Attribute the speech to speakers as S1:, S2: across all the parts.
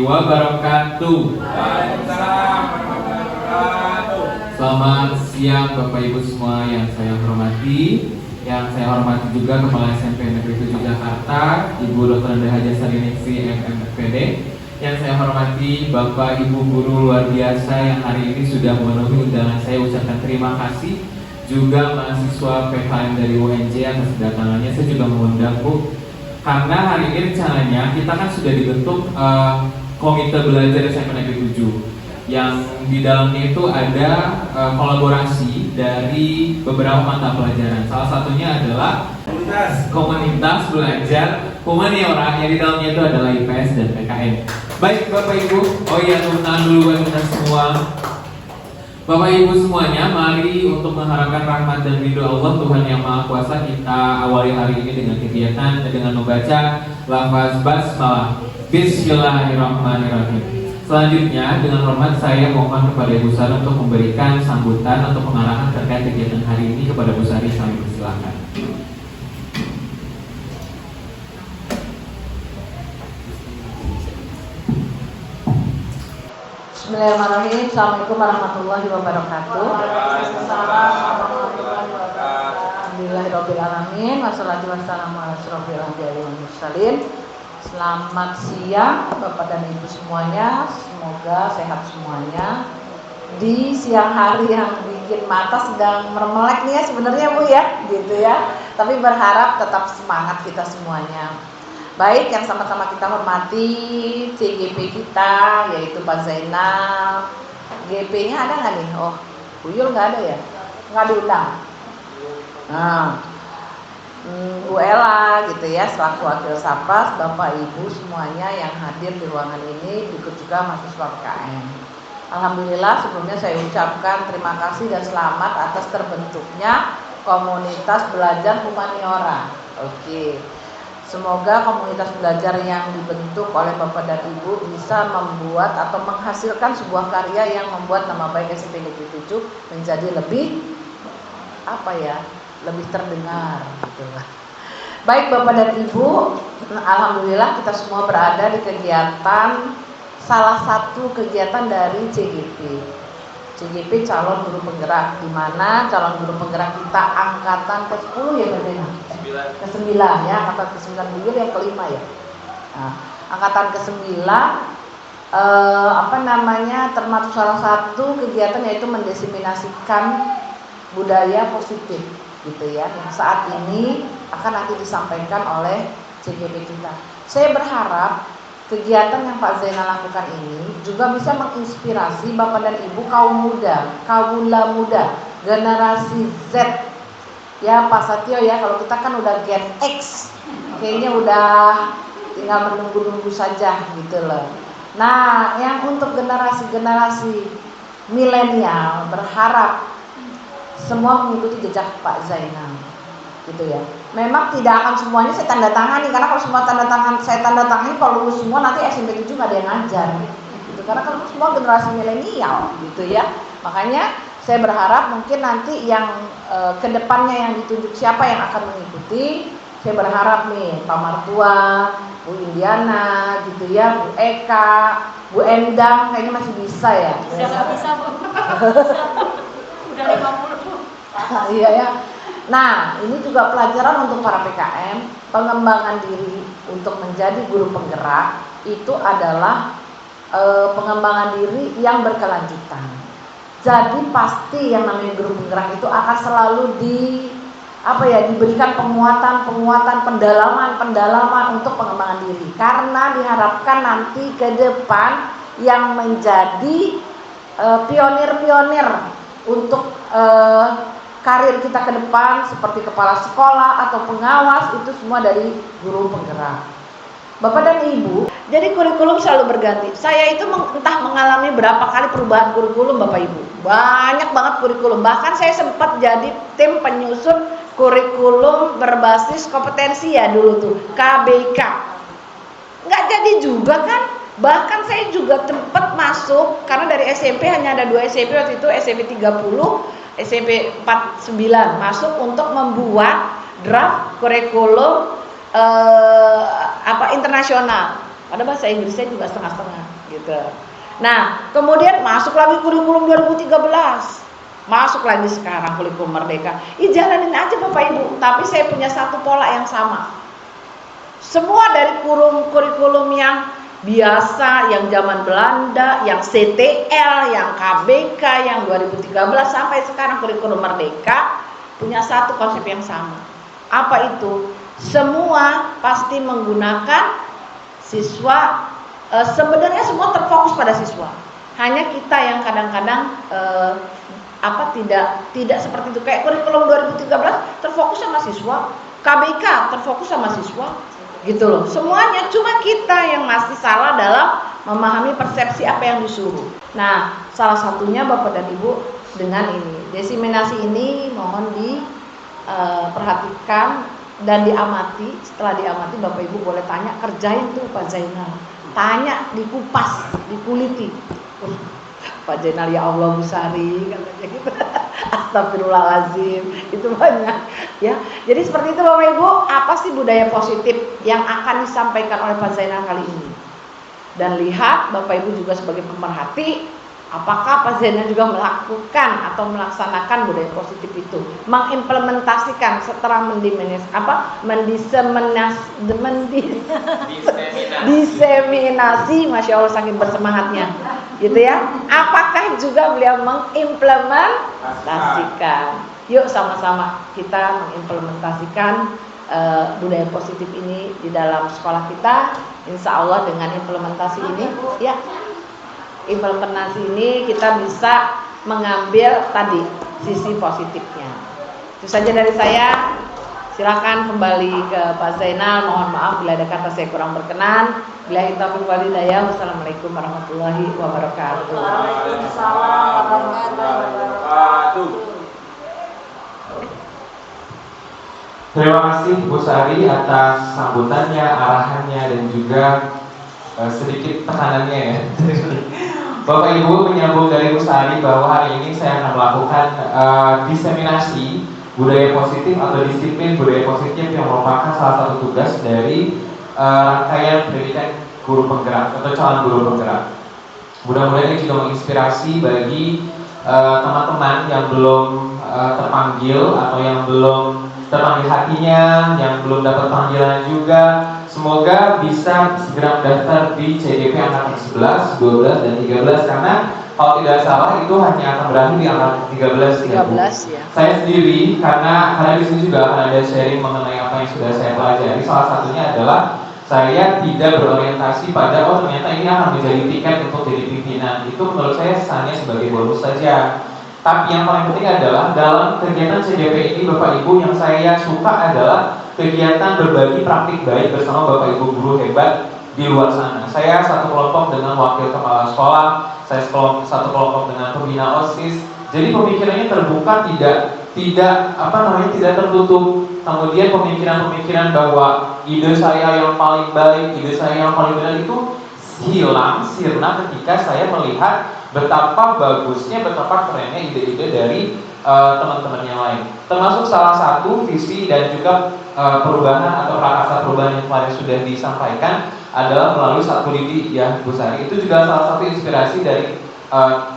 S1: wabarakatuh.
S2: Waalaikumsalam warahmatullahi wabarakatuh.
S1: Selamat siang Bapak Ibu semua yang saya hormati. Yang saya hormati juga Kepala SMP Negeri 7 Jakarta, Ibu Dr. Anda Haja Sariniksi MMFPD. Yang saya hormati Bapak Ibu guru luar biasa yang hari ini sudah memenuhi undangan saya, ucapkan terima kasih. Juga mahasiswa PKM dari UNJ atas kedatangannya. Saya juga mengundang Bu, karena hari ini rencananya kita kan sudah dibentuk komite belajar SMP Negeri 7 yang di dalamnya itu ada kolaborasi dari beberapa mata pelajaran. Salah satunya adalah komunitas belajar humaniora yang di dalamnya itu adalah IPS dan PKN. Baik Bapak Ibu, oh iya tahan dulu webinar semua. Bapak Ibu semuanya, mari untuk mengharapkan rahmat dan ridho Allah Tuhan Yang Maha Kuasa, kita awali hari ini dengan kegiatan dengan membaca lafaz basmalah. Bismillahirrahmanirrahim. Selanjutnya, dengan hormat saya mohon kepada Ibu Sari untuk memberikan sambutan atau pengarahan terkait kegiatan hari ini kepada Bu Sari. Kami persilakan.
S3: Bismillahirrahmanirrahim. Assalamualaikum warahmatullahi wabarakatuh. Alhamdulillahirrahmanirrahim. Wassalatu wassalamu ala asyrofil anbiya'i wal mursalin. Selamat siang Bapak dan Ibu semuanya. Semoga sehat semuanya. Di siang hari yang bikin mata sedang mermelek nih ya sebenarnya Bu ya, gitu ya. Tapi berharap tetap semangat kita semuanya. Baik, yang sama-sama kita hormati CGP kita, yaitu Pak Zainal. GP-nya ada nggak nih? Oh, Uyul nggak ada ya? Nggak diundang. Nah, Bu Ella gitu ya, selaku wakil Sapas, Bapak Ibu semuanya yang hadir di ruangan ini, ikut juga mahasiswa PKN. Alhamdulillah sebelumnya saya ucapkan terima kasih dan selamat atas terbentuknya komunitas belajar humaniora. Oke. Semoga komunitas belajar yang dibentuk oleh Bapak dan Ibu bisa membuat atau menghasilkan sebuah karya yang membuat nama baik SMP Negeri 7 menjadi lebih lebih terdengar gitu lah. Baik Bapak dan Ibu, alhamdulillah kita semua berada di kegiatan, salah satu kegiatan dari CGP. CGP calon guru penggerak, di mana calon guru penggerak kita angkatan ke-10 ya berbeda. Ke-9 ya, angkatan ke-9 beliau yang kelima ya. Nah, angkatan ke-9 termasuk salah satu kegiatan yaitu mendiseminasikan budaya positif gitu ya. Yang saat ini akan nanti disampaikan oleh CGP kita. Saya berharap kegiatan yang Pak Zainal lakukan ini juga bisa menginspirasi Bapak dan Ibu kaum muda, kaula muda, generasi Z. Ya Pak Satyo ya, kalau kita kan udah Gen X, kayaknya udah tinggal menunggu-nunggu saja gitu loh. Nah, yang untuk generasi-generasi milenial berharap semua mengikuti jejak Pak Zainal gitu ya. Memang tidak akan semuanya saya tanda tangani, karena kalau semua saya tanda tangani, kalau lulus semua nanti SMP 7 nggak ada yang ngajar gitu. Karena kan semua generasi milenial gitu ya. Makanya saya berharap mungkin nanti yang kedepannya yang ditunjuk siapa yang akan mengikuti. Saya berharap nih Pak Martua, Bu Indiana gitu ya, Bu Eka, Bu Endang kayaknya masih bisa ya.
S4: Udah nggak bisa Bu. Udah 50 Bu.
S3: Iya ya. Nah, ini juga pelajaran untuk para PKM, pengembangan diri untuk menjadi guru penggerak itu adalah pengembangan diri yang berkelanjutan. Jadi pasti yang namanya guru penggerak itu akan selalu diberikan penguatan, pendalaman untuk pengembangan diri. Karena diharapkan nanti ke depan yang menjadi pionir-pionir untuk karir kita ke depan seperti kepala sekolah atau pengawas itu semua dari guru penggerak. Bapak dan Ibu, jadi kurikulum selalu berganti. Saya itu entah mengalami berapa kali perubahan kurikulum Bapak Ibu. Banyak banget kurikulum. Bahkan saya sempat jadi tim penyusun kurikulum berbasis kompetensi ya dulu tuh, KBK. Nggak jadi juga kan? Bahkan saya juga tempat masuk, karena dari SMP hanya ada 2 SMP waktu itu, SMP 30, SMP 49, masuk untuk membuat draft kurikulum internasional. Pada bahasa Inggrisnya juga setengah-setengah. gitu. Nah, kemudian masuk lagi kurikulum 2013. Masuk lagi sekarang kurikulum Merdeka. Jalanin aja Bapak Ibu, tapi saya punya satu pola yang sama. Semua dari kurikulum yang biasa, yang zaman Belanda, yang CTL, yang KBK, yang 2013 sampai sekarang kurikulum Merdeka punya satu konsep yang sama. Apa itu? Semua pasti menggunakan siswa, sebenarnya semua terfokus pada siswa. Hanya kita yang kadang-kadang tidak seperti itu. Kayak kurikulum 2013 terfokus sama siswa, KBK terfokus sama siswa, gitu loh. Semuanya, cuma kita yang masih salah dalam memahami persepsi apa yang disuruh. Nah, salah satunya Bapak dan Ibu dengan ini. Desiminasi ini mohon diperhatikan dan diamati. Setelah diamati Bapak Ibu boleh tanya, kerjain tuh Pak Zainal. Tanya, dikupas, dikuliti. Pak Zainal, ya Allah Bu Sari, katanya gitu. Astagfirullahaladzim, itu banyak ya. Jadi seperti itu Bapak Ibu, apa sih budaya positif yang akan disampaikan oleh Pak Zainal kali ini? Dan lihat Bapak Ibu juga sebagai pemerhati, apakah Pak Zainal juga melakukan atau melaksanakan budaya positif itu, mengimplementasikan setelah diseminasi, Masya Allah saking bersemangatnya gitu ya. Apakah juga beliau mengimplementasikan? Yuk sama-sama kita mengimplementasikan budaya positif ini di dalam sekolah kita. Insya Allah dengan implementasi ini ya, implementasi ini kita bisa mengambil tadi sisi positifnya. Itu saja dari saya. Silakan kembali ke Pak Zainal. Mohon maaf bila ada kata saya kurang berkenan. Billahi taufiq wal hidayah. Wassalamualaikum warahmatullahi wabarakatuh.
S2: Waalaikumsalam warahmatullahi wabarakatuh.
S1: Terima kasih Bu Sari atas sambutannya, arahannya, dan juga sedikit tekanannya ya. Bapak Ibu, menyambung dari Bu Sari bahwa hari ini saya akan melakukan diseminasi budaya positif atau disiplin budaya positif yang merupakan salah satu tugas dari rangkaian pendidikan guru penggerak atau calon guru penggerak. Mudah-mudahan ini juga menginspirasi bagi teman-teman yang belum terpanggil atau yang belum terpanggil hatinya, yang belum dapat panggilan juga. Semoga bisa segera mendaftar di CDP angkatan 11, 12, dan 13 karena kalau tidak salah itu hanya akan berakhir di angkatan 13 ya. Saya sendiri karena di sini juga akan ada sharing mengenai apa yang sudah saya pelajari. Salah satunya adalah saya tidak berorientasi pada ternyata ini akan menjadi tiket untuk jadi pimpinan. Itu menurut saya hanya sebagai bonus saja. Tapi yang paling penting adalah dalam kegiatan CDP ini Bapak Ibu, yang saya suka adalah kegiatan berbagi praktik baik bersama Bapak Ibu guru hebat di luar sana. Saya satu kelompok dengan wakil kepala sekolah, saya satu kelompok dengan pembina OSIS. Jadi pemikirannya terbuka, tidak tertutup. Kemudian pemikiran-pemikiran bahwa ide saya yang paling baik, ide saya yang paling benar itu hilang, sirna ketika saya melihat betapa bagusnya, betapa kerennya ide-ide dari teman-teman yang lain. Termasuk salah satu visi dan juga perubahan atau prakarsa perubahan yang kemarin sudah disampaikan adalah melalui Satu Lidi ya Bu Sari. Itu juga salah satu inspirasi dari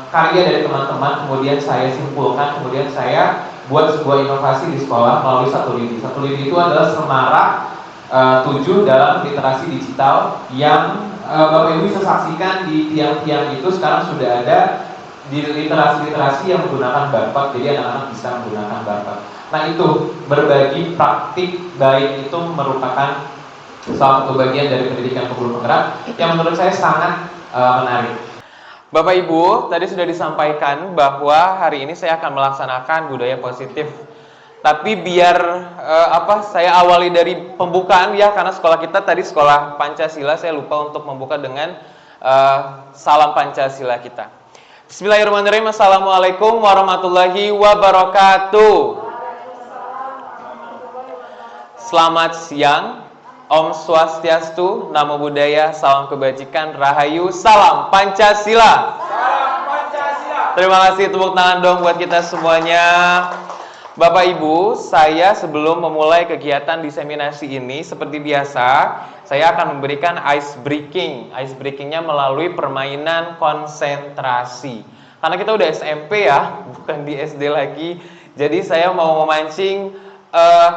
S1: karya dari teman-teman. Kemudian saya simpulkan, kemudian saya buat sebuah inovasi di sekolah melalui Satu Lidi. Satu Lidi itu adalah semarak 7 dalam literasi digital yang Bapak Ibu bisa saksikan di tiang-tiang itu sekarang sudah ada di literasi-literasi yang menggunakan barcode, jadi anak-anak bisa menggunakan barcode. Nah itu, berbagi praktik baik itu merupakan salah satu bagian dari pendidikan guru penggerak yang menurut saya sangat menarik. Bapak Ibu, tadi sudah disampaikan bahwa hari ini saya akan melaksanakan budaya positif. Tapi biar saya awali dari pembukaan ya, karena sekolah kita tadi sekolah Pancasila, saya lupa untuk membuka dengan salam Pancasila kita. Bismillahirrahmanirrahim. Assalamualaikum warahmatullahi wabarakatuh. Selamat siang. Om Swastiastu, Namo Buddhaya, salam kebajikan, Rahayu, salam Pancasila.
S2: Salam Pancasila.
S1: Terima kasih, tepuk tangan dong buat kita semuanya. Bapak Ibu, saya sebelum memulai kegiatan diseminasi ini seperti biasa,
S5: saya akan memberikan ice breaking. Ice breakingnya melalui permainan konsentrasi. Karena kita udah SMP ya, bukan di SD lagi. Jadi saya mau memancing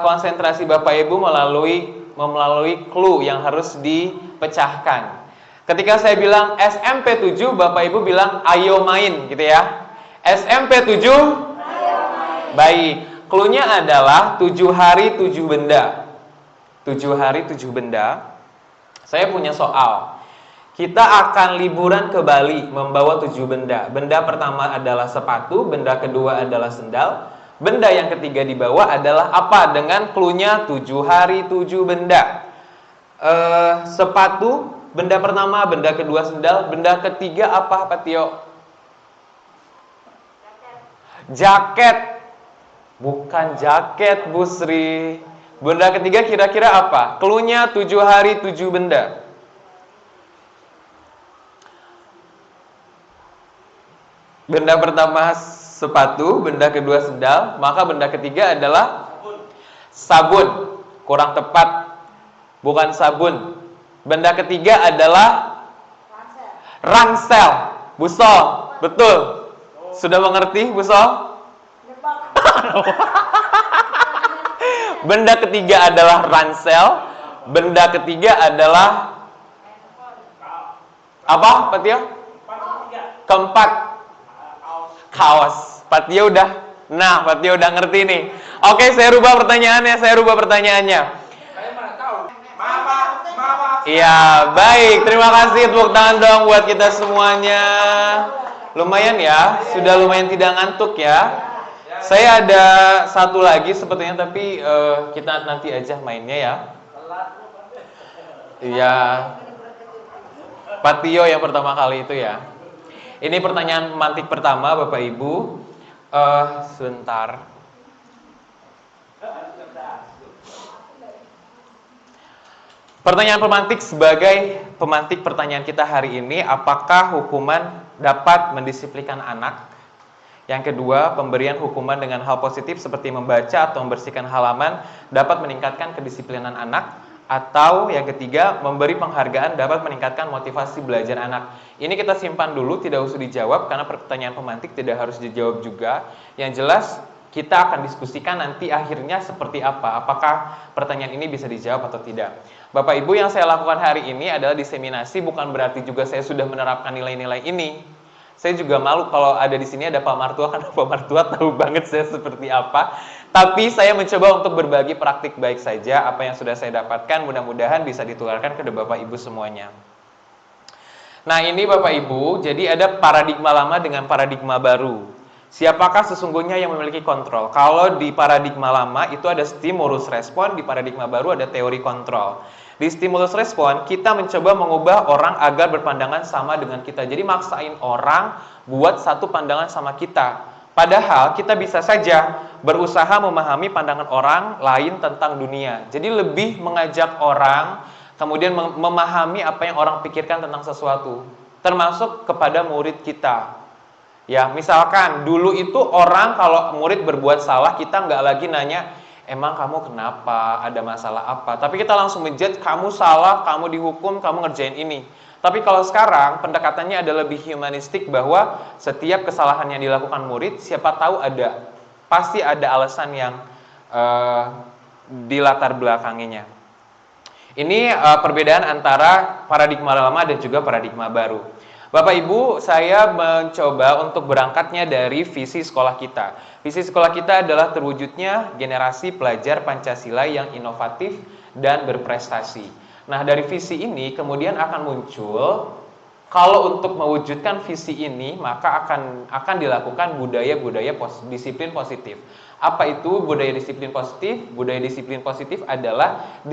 S5: konsentrasi Bapak Ibu melalui clue yang harus dipecahkan. Ketika saya bilang SMP 7, Bapak Ibu bilang ayo main gitu ya. SMP 7, ayo main. Baik, clue-nya adalah 7 hari 7 benda. 7 hari 7 benda. Saya punya soal. Kita akan liburan ke Bali membawa 7 benda. Benda pertama adalah sepatu, benda kedua adalah sendal, benda yang ketiga dibawa adalah apa? Dengan clue-nya 7 hari 7 benda. Sepatu, benda pertama, benda kedua sendal, benda ketiga apa, Pak Tio? Jaket. Bukan jaket, Bu Sri. Benda ketiga kira-kira apa? Clue-nya 7 hari 7 benda. Benda pertama sepatu, benda kedua sendal, maka benda ketiga adalah sabun. Kurang tepat. Bukan sabun. Benda ketiga adalah ransel. Bu Sol, betul. Sudah mengerti, Bu Sol? Benda ketiga adalah ransel. Benda ketiga adalah apa, Pak Tio? Keempat, kaos. Pak Tio udah. Nah, Pak Tio udah ngerti nih. Oke, saya rubah pertanyaannya. Iya, baik. Terima kasih, tepuk tangan dong buat kita semuanya. Lumayan ya, sudah lumayan tidak ngantuk ya. Saya ada satu lagi sepertinya, tapi kita nanti aja mainnya ya. Iya. Pak Tio yang pertama kali itu ya. Ini pertanyaan pemantik pertama, Bapak Ibu. Sebentar. Pertanyaan pemantik sebagai pemantik pertanyaan kita hari ini, apakah hukuman dapat mendisiplinkan anak? Yang kedua, pemberian hukuman dengan hal positif seperti membaca atau membersihkan halaman dapat meningkatkan kedisiplinan anak. Atau yang ketiga, memberi penghargaan dapat meningkatkan motivasi belajar anak. Ini kita simpan dulu, tidak usah dijawab karena pertanyaan pemantik tidak harus dijawab juga. Yang jelas kita akan diskusikan nanti akhirnya seperti apa. Apakah pertanyaan ini bisa dijawab atau tidak. Bapak Ibu, yang saya lakukan hari ini adalah diseminasi, bukan berarti juga saya sudah menerapkan nilai-nilai ini. Saya juga malu kalau ada di sini ada Pak Martua, karena Pak Martua tahu banget saya seperti apa. Tapi saya mencoba untuk berbagi praktik baik saja, apa yang sudah saya dapatkan mudah-mudahan bisa ditularkan ke Bapak Ibu semuanya. Nah, ini Bapak Ibu, jadi ada paradigma lama dengan paradigma baru. Siapakah sesungguhnya yang memiliki kontrol? Kalau di paradigma lama itu ada stimulus respon, di paradigma baru ada teori kontrol. Di stimulus respon, kita mencoba mengubah orang agar berpandangan sama dengan kita. Jadi maksain orang buat satu pandangan sama kita. Padahal kita bisa saja berusaha memahami pandangan orang lain tentang dunia. Jadi lebih mengajak orang, kemudian memahami apa yang orang pikirkan tentang sesuatu. Termasuk kepada murid kita. Ya, misalkan dulu itu orang kalau murid berbuat salah, kita nggak lagi nanya, emang kamu kenapa, ada masalah apa? Tapi kita langsung menjudge, kamu salah, kamu dihukum, kamu ngerjain ini. Tapi kalau sekarang pendekatannya ada lebih humanistik, bahwa setiap kesalahan yang dilakukan murid, siapa tahu pasti ada alasan yang di latar belakanginya. Ini perbedaan antara paradigma lama dan juga paradigma baru. Bapak Ibu, saya mencoba untuk berangkatnya dari visi sekolah kita. Visi sekolah kita adalah terwujudnya generasi pelajar Pancasila yang inovatif dan berprestasi. Nah, dari visi ini kemudian akan muncul, kalau untuk mewujudkan visi ini, maka akan dilakukan budaya-budaya disiplin positif. Apa itu budaya disiplin positif? Budaya disiplin positif adalah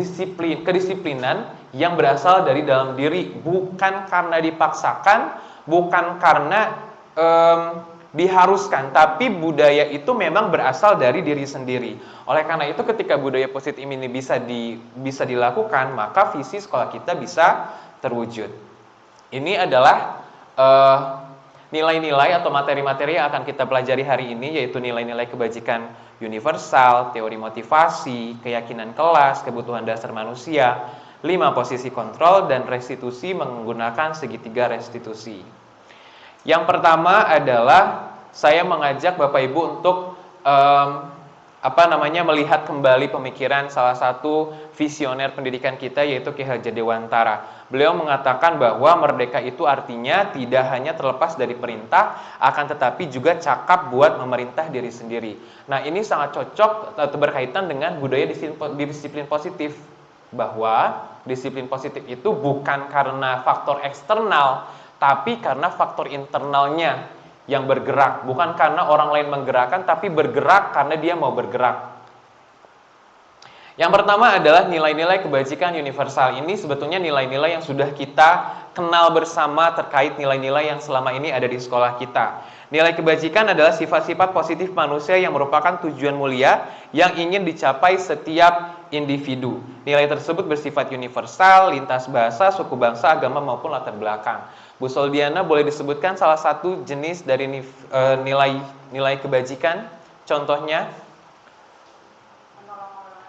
S5: kedisiplinan yang berasal dari dalam diri, bukan karena dipaksakan, bukan karena diharuskan, tapi budaya itu memang berasal dari diri sendiri. Oleh karena itu, ketika budaya positif ini bisa dilakukan, maka visi sekolah kita bisa terwujud. Ini adalah nilai-nilai atau materi-materi yang akan kita pelajari hari ini, yaitu nilai-nilai kebajikan universal, teori motivasi, keyakinan kelas, kebutuhan dasar manusia, 5 posisi kontrol, dan restitusi menggunakan segitiga restitusi. Yang pertama adalah saya mengajak Bapak Ibu untuk melihat kembali pemikiran salah satu visioner pendidikan kita, yaitu Ki Hajar Dewantara. Beliau mengatakan bahwa merdeka itu artinya tidak hanya terlepas dari perintah, akan tetapi juga cakap buat memerintah diri sendiri. Nah, ini sangat cocok atau berkaitan dengan budaya disiplin positif, bahwa disiplin positif itu bukan karena faktor eksternal, tapi karena faktor internalnya yang bergerak, bukan karena orang lain menggerakkan, tapi bergerak karena dia mau bergerak. Yang pertama adalah nilai-nilai kebajikan universal. Ini sebetulnya nilai-nilai yang sudah kita kenal bersama terkait nilai-nilai yang selama ini ada di sekolah kita. Nilai kebajikan adalah sifat-sifat positif manusia yang merupakan tujuan mulia yang ingin dicapai setiap individu. Nilai tersebut bersifat universal, lintas bahasa, suku bangsa, agama maupun latar belakang. Bu Soldiana, boleh disebutkan salah satu jenis dari nilai kebajikan? Contohnya?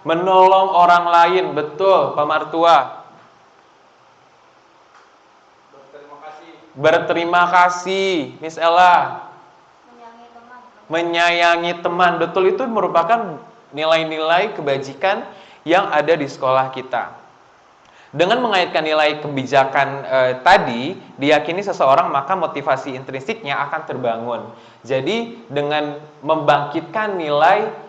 S5: Menolong orang lain, betul, Pak Martua. Berterima kasih, Miss Ella. Menyayangi teman, betul, itu merupakan nilai-nilai kebajikan yang ada di sekolah kita. Dengan mengaitkan nilai kebijakan tadi, diyakini seseorang maka motivasi intrinsiknya akan terbangun. Jadi dengan membangkitkan nilai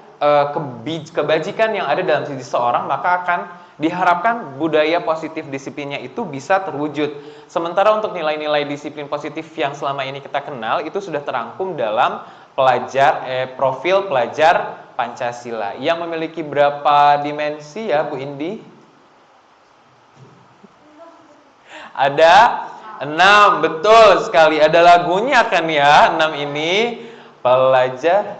S5: kebajikan yang ada dalam diri seseorang, maka akan diharapkan budaya positif disiplinnya itu bisa terwujud. Sementara untuk nilai-nilai disiplin positif yang selama ini kita kenal, itu sudah terangkum dalam profil pelajar Pancasila yang memiliki berapa dimensi ya Bu Indi? Ada 6, betul sekali. Ada lagunya kan ya, 6 ini. Pelajar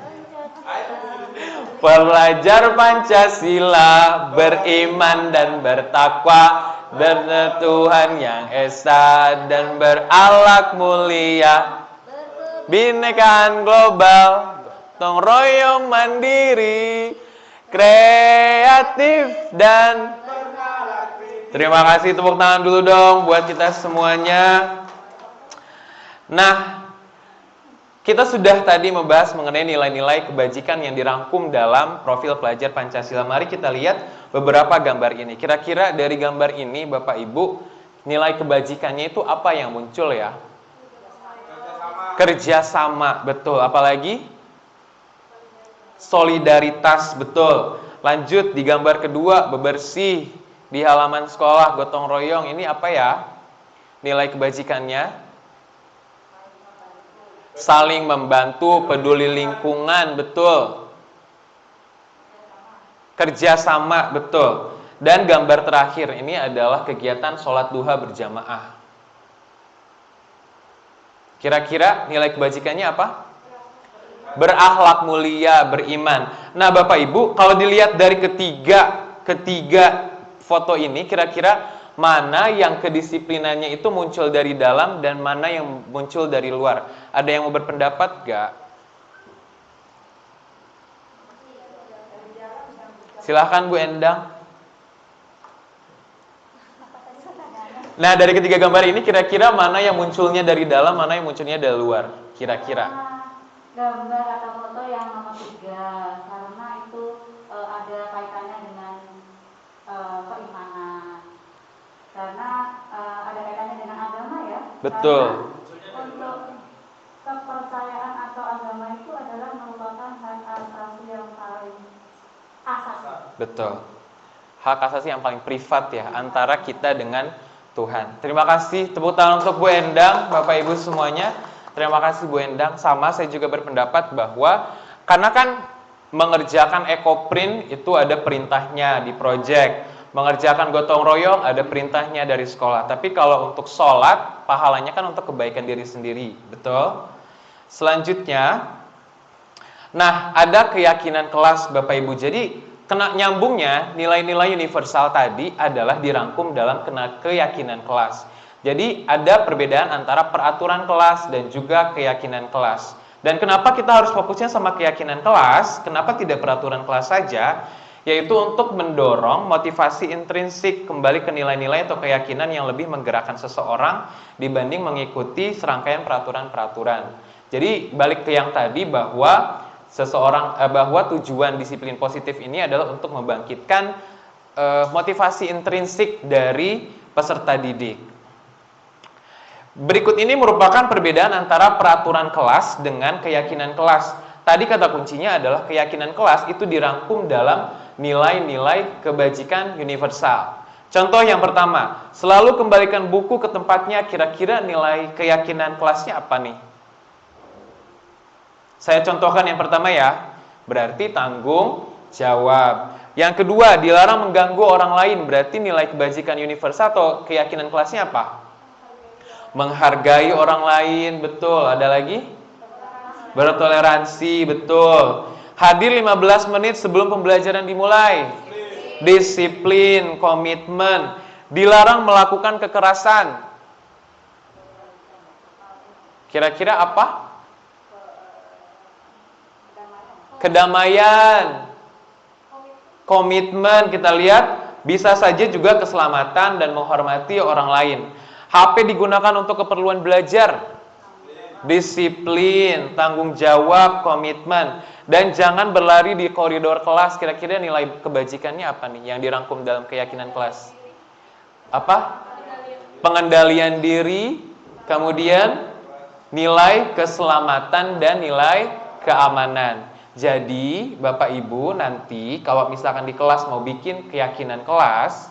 S5: Pancasila, beriman dan bertakwa, benar Tuhan yang esa dan berakhlak mulia, binekaan global, gotong royong mandiri, kreatif dan terima kasih, tepuk tangan dulu dong buat kita semuanya. Nah, kita sudah tadi membahas mengenai nilai-nilai kebajikan yang dirangkum dalam profil pelajar Pancasila. Mari kita lihat beberapa gambar ini. Kira-kira dari gambar ini, Bapak Ibu, nilai kebajikannya itu apa yang muncul ya? Kerjasama, betul. Apalagi? Solidaritas, betul. Lanjut di gambar kedua, bebersih di halaman sekolah, gotong royong. Ini apa ya nilai kebajikannya? Saling membantu, peduli lingkungan, betul. Kerjasama, betul. Dan gambar terakhir ini adalah kegiatan sholat duha berjamaah. Kira-kira nilai kebajikannya apa? Berakhlak mulia, beriman. Nah Bapak Ibu, kalau dilihat dari ketiga foto ini, kira-kira mana yang kedisiplinannya itu muncul dari dalam dan mana yang muncul dari luar? Ada yang mau berpendapat gak? Silahkan Bu Endang. Nah dari ketiga gambar ini kira-kira mana yang munculnya dari dalam, mana yang munculnya dari luar? Kira-kira.
S4: Gambar atau foto yang nomor 3, karena itu ada kaitannya dengan keimanan. Karena ada kaitannya dengan agama ya.
S5: Betul.
S4: Karena untuk kepercayaan atau agama itu adalah merupakan hak asasi yang paling asasi.
S5: Betul. Hak asasi yang paling privat ya, antara kita dengan Tuhan. Terima kasih, tepuk tangan untuk Bu Endang, Bapak Ibu semuanya. Terima kasih Bu Endang. Sama saya juga berpendapat bahwa karena kan mengerjakan ekoprint itu ada perintahnya di proyek. Mengerjakan gotong royong ada perintahnya dari sekolah. Tapi kalau untuk sholat, pahalanya kan untuk kebaikan diri sendiri. Betul? Selanjutnya, nah ada keyakinan kelas Bapak Ibu. Jadi kena nyambungnya nilai-nilai universal tadi adalah dirangkum dalam keyakinan kelas. Jadi ada perbedaan antara peraturan kelas dan juga keyakinan kelas. Dan kenapa kita harus fokusnya sama keyakinan kelas? Kenapa tidak peraturan kelas saja? yaitu untuk mendorong motivasi intrinsik, kembali ke nilai-nilai atau keyakinan yang lebih menggerakkan seseorang dibanding mengikuti serangkaian peraturan-peraturan. Jadi balik ke yang tadi bahwa bahwa tujuan disiplin positif ini adalah untuk membangkitkan motivasi intrinsik dari peserta didik. Berikut ini merupakan perbedaan antara peraturan kelas dengan keyakinan kelas. Tadi kata kuncinya adalah keyakinan kelas itu dirangkum dalam nilai-nilai kebajikan universal. Contoh yang pertama, selalu kembalikan buku ke tempatnya. Kira-kira nilai keyakinan kelasnya apa nih? Saya contohkan yang pertama ya, berarti tanggung jawab. Yang kedua, dilarang mengganggu orang lain, berarti nilai kebajikan universal atau keyakinan kelasnya apa? Menghargai orang lain, betul. Ada lagi? Bertoleransi, betul. Hadir 15 menit sebelum pembelajaran dimulai. Disiplin, komitmen. Dilarang melakukan kekerasan. Kira-kira apa? Kedamaian. Komitmen, kita lihat bisa saja juga keselamatan dan menghormati orang lain. HP digunakan untuk keperluan belajar. Disiplin, tanggung jawab, komitmen. Dan jangan berlari di koridor kelas. Kira-kira nilai kebajikannya apa nih yang dirangkum dalam keyakinan kelas? Apa? Pengendalian diri, kemudian nilai keselamatan dan nilai keamanan. Jadi Bapak Ibu nanti kalau misalkan di kelas mau bikin keyakinan kelas,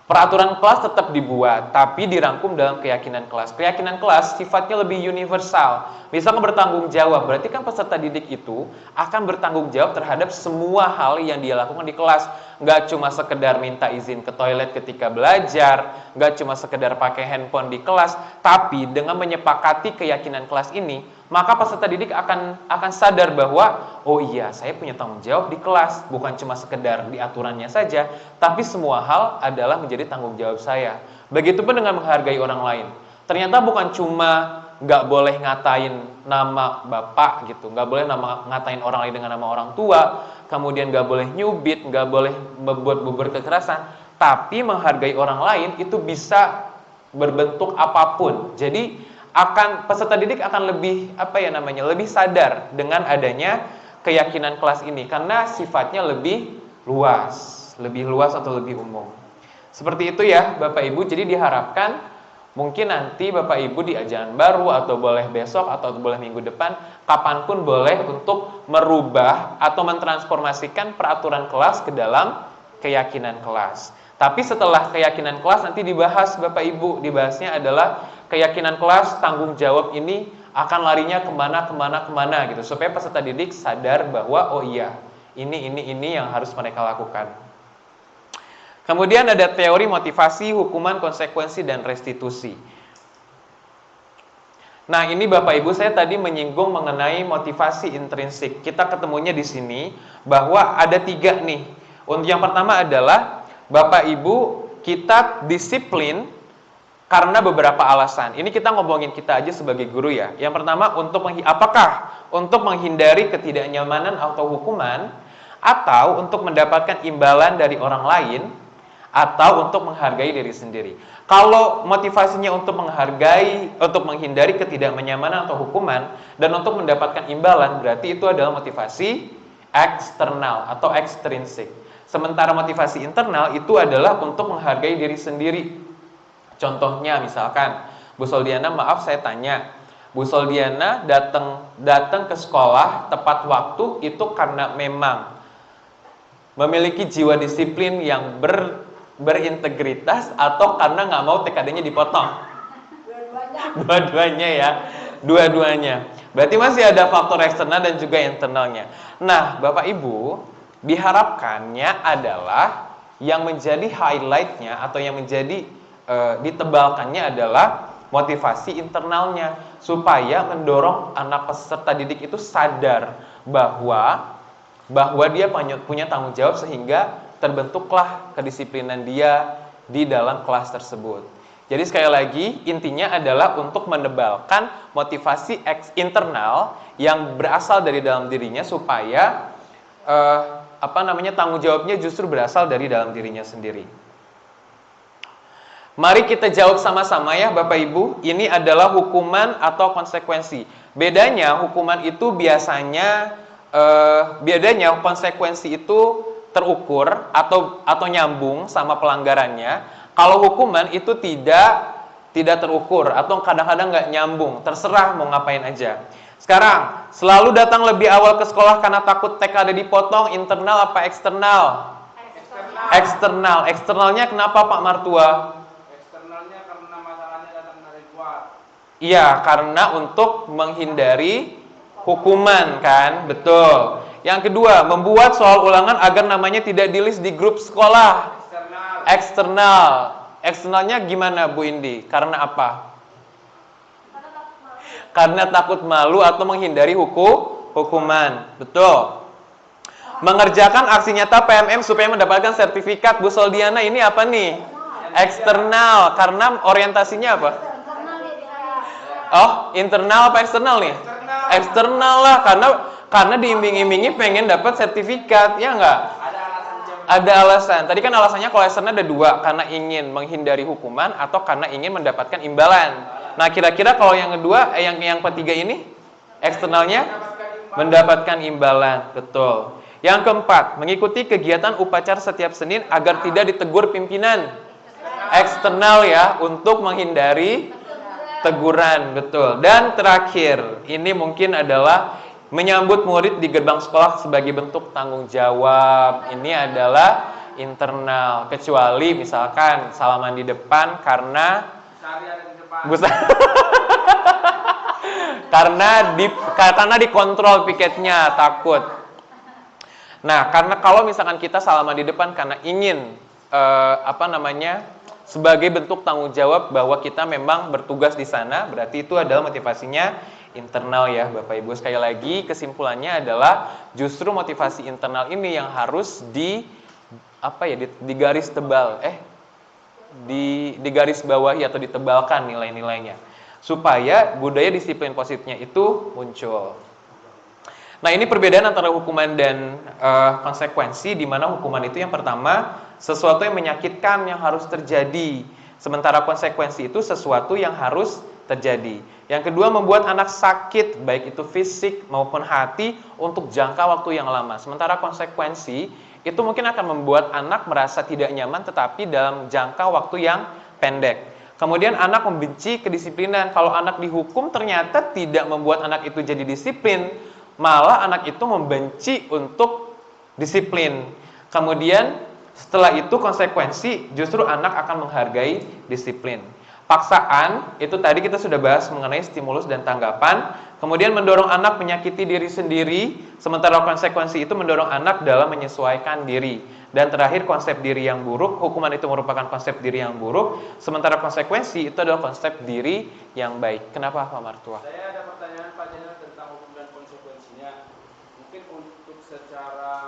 S5: peraturan kelas tetap dibuat, tapi dirangkum dalam keyakinan kelas. Keyakinan kelas sifatnya lebih universal. Misalnya bertanggung jawab, berarti kan peserta didik itu akan bertanggung jawab terhadap semua hal yang dia lakukan di kelas. Nggak cuma sekedar minta izin ke toilet ketika belajar, nggak cuma sekedar pakai handphone di kelas, tapi dengan menyepakati keyakinan kelas ini, maka peserta didik akan sadar bahwa oh iya, saya punya tanggung jawab di kelas, bukan cuma sekedar di aturannya saja, tapi semua hal adalah menjadi tanggung jawab saya. Begitupun dengan menghargai orang lain. Ternyata bukan cuma nggak boleh ngatain nama bapak gitu, nggak boleh ngatain orang lain dengan nama orang tua, kemudian nggak boleh nyubit, nggak boleh berbuat kekerasan, tapi menghargai orang lain itu bisa berbentuk apapun. Jadi peserta didik akan lebih lebih sadar dengan adanya keyakinan kelas ini karena sifatnya lebih luas atau lebih umum. Seperti itu ya Bapak Ibu. Jadi diharapkan mungkin nanti Bapak Ibu di ajaran baru atau boleh besok atau boleh minggu depan, kapanpun boleh untuk merubah atau mentransformasikan peraturan kelas ke dalam keyakinan kelas. Tapi setelah keyakinan kelas nanti dibahas Bapak Ibu, dibahasnya adalah keyakinan kelas tanggung jawab ini akan larinya kemana gitu, supaya peserta didik sadar bahwa oh iya, ini yang harus mereka lakukan. Kemudian ada teori motivasi, hukuman, konsekuensi, dan restitusi. Nah, ini Bapak Ibu saya tadi menyinggung mengenai motivasi intrinsik. Kita ketemunya di sini bahwa ada 3 nih. Untuk yang pertama adalah Bapak Ibu kita disiplin karena beberapa alasan. Ini kita ngomongin kita aja sebagai guru ya. Yang pertama apakah untuk menghindari ketidaknyamanan atau hukuman, atau untuk mendapatkan imbalan dari orang lain, atau untuk menghargai diri sendiri. Kalau motivasinya untuk menghindari ketidaknyamanan atau hukuman dan untuk mendapatkan imbalan, berarti itu adalah motivasi eksternal atau ekstrinsik. Sementara motivasi internal itu adalah untuk menghargai diri sendiri. Contohnya misalkan, Bu Soldiana, maaf saya tanya, Bu Soldiana datang ke sekolah tepat waktu itu karena memang memiliki jiwa disiplin yang berintegritas atau karena nggak mau TKD-nya dipotong? Dua-duanya ya, dua-duanya. Berarti masih ada faktor eksternal dan juga internalnya. Nah, Bapak Ibu, diharapkannya adalah yang menjadi highlight-nya atau yang menjadi ditebalkannya adalah motivasi internalnya, supaya mendorong anak peserta didik itu sadar bahwa dia punya tanggung jawab sehingga terbentuklah kedisiplinan dia di dalam kelas tersebut. Jadi sekali lagi intinya adalah untuk menebalkan motivasi internal yang berasal dari dalam dirinya supaya tanggung jawabnya justru berasal dari dalam dirinya sendiri. Mari kita jawab sama-sama ya Bapak Ibu, ini adalah hukuman atau konsekuensi. Bedanya hukuman itu biasanya konsekuensi itu terukur atau nyambung sama pelanggarannya. Kalau hukuman itu tidak terukur atau kadang-kadang nggak nyambung, terserah mau ngapain aja. Sekarang, selalu datang lebih awal ke sekolah karena takut TK ada dipotong, internal apa eksternal? Eksternal. Eksternalnya kenapa Pak Martua?
S2: Eksternalnya karena masalahnya datang dari luar.
S5: Iya, karena untuk menghindari hukuman kan, betul. Yang kedua, membuat soal ulangan agar namanya tidak di-list di grup sekolah. Eksternal. Eksternalnya gimana Bu Indi? Karena apa? Karena takut malu atau menghindari hukuman. Betul. Mengerjakan aksi nyata PMM supaya mendapatkan sertifikat. Bu Soldiana, ini apa nih? Eksternal. Karena orientasinya apa? Oh, internal apa eksternal nih? Eksternal lah, karena diimbing-imbingi pengen dapat sertifikat, ya enggak? Ada alasan. Tadi kan alasannya kalau eksternal ada dua, karena ingin menghindari hukuman atau karena ingin mendapatkan imbalan. Nah, kira-kira kalau yang kedua, yang ketiga ini, eksternalnya mendapatkan imbalan, betul. Yang keempat, mengikuti kegiatan upacara setiap Senin agar tidak ditegur pimpinan. Eksternal ya, untuk menghindari teguran, betul. Dan terakhir, ini mungkin adalah menyambut murid di gerbang sekolah sebagai bentuk tanggung jawab. Ini adalah internal. Kecuali misalkan salaman di depan karena karena dikontrol piketnya, takut. Nah, karena kalau misalkan kita salaman di depan karena ingin sebagai bentuk tanggung jawab bahwa kita memang bertugas di sana, berarti itu adalah motivasinya internal ya Bapak Ibu. Sekali lagi kesimpulannya adalah justru motivasi internal ini yang harus digaris tebal, digaris bawahi atau ditebalkan nilai-nilainya supaya budaya disiplin positifnya itu muncul. Nah, ini perbedaan antara hukuman dan konsekuensi, di mana hukuman itu yang pertama sesuatu yang menyakitkan yang harus terjadi, sementara konsekuensi itu sesuatu yang harus terjadi. Yang kedua, membuat anak sakit baik itu fisik maupun hati untuk jangka waktu yang lama. Sementara konsekuensi itu mungkin akan membuat anak merasa tidak nyaman tetapi dalam jangka waktu yang pendek. Kemudian anak membenci kedisiplinan. Kalau anak dihukum ternyata tidak membuat anak itu jadi disiplin, malah anak itu membenci untuk disiplin. Kemudian setelah itu konsekuensi justru anak akan menghargai disiplin. Paksaan, itu tadi kita sudah bahas mengenai stimulus dan tanggapan. Kemudian mendorong anak menyakiti diri sendiri, sementara konsekuensi itu mendorong anak dalam menyesuaikan diri. Dan terakhir, konsep diri yang buruk, hukuman itu merupakan konsep diri yang buruk, sementara konsekuensi itu adalah konsep diri yang baik. Kenapa Pak Martua?
S2: Saya ada pertanyaan Pak Jenderal tentang hukum dan konsekuensinya. Mungkin untuk secara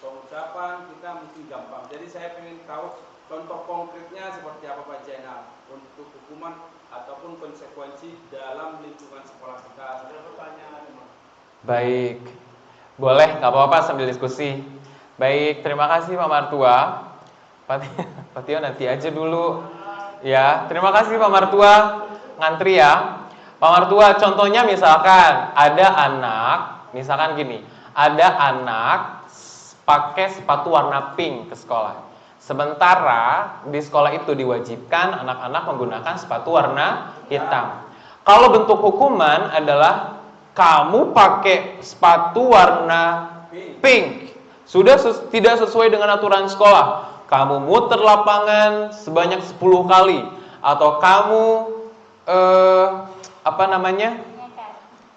S2: pengucapan kita mungkin gampang. Jadi saya ingin tahu contoh konkretnya seperti apa Pak Jenderal untuk hukuman ataupun konsekuensi dalam lingkungan sekolah kita. Ada pertanyaan?
S5: Baik, boleh, nggak apa-apa sambil diskusi. Baik, terima kasih Pak Martua. Pak Tio nanti aja dulu. Ya, terima kasih Pak Martua. Ngantri ya. Pak Martua, contohnya misalkan ada anak, misalkan gini, ada anak pakai sepatu warna pink ke sekolah. Sementara di sekolah itu diwajibkan anak-anak menggunakan sepatu warna hitam. Kalau bentuk hukuman adalah kamu pakai sepatu warna pink, sudah tidak sesuai dengan aturan sekolah. Kamu muter lapangan sebanyak 10 kali, atau kamu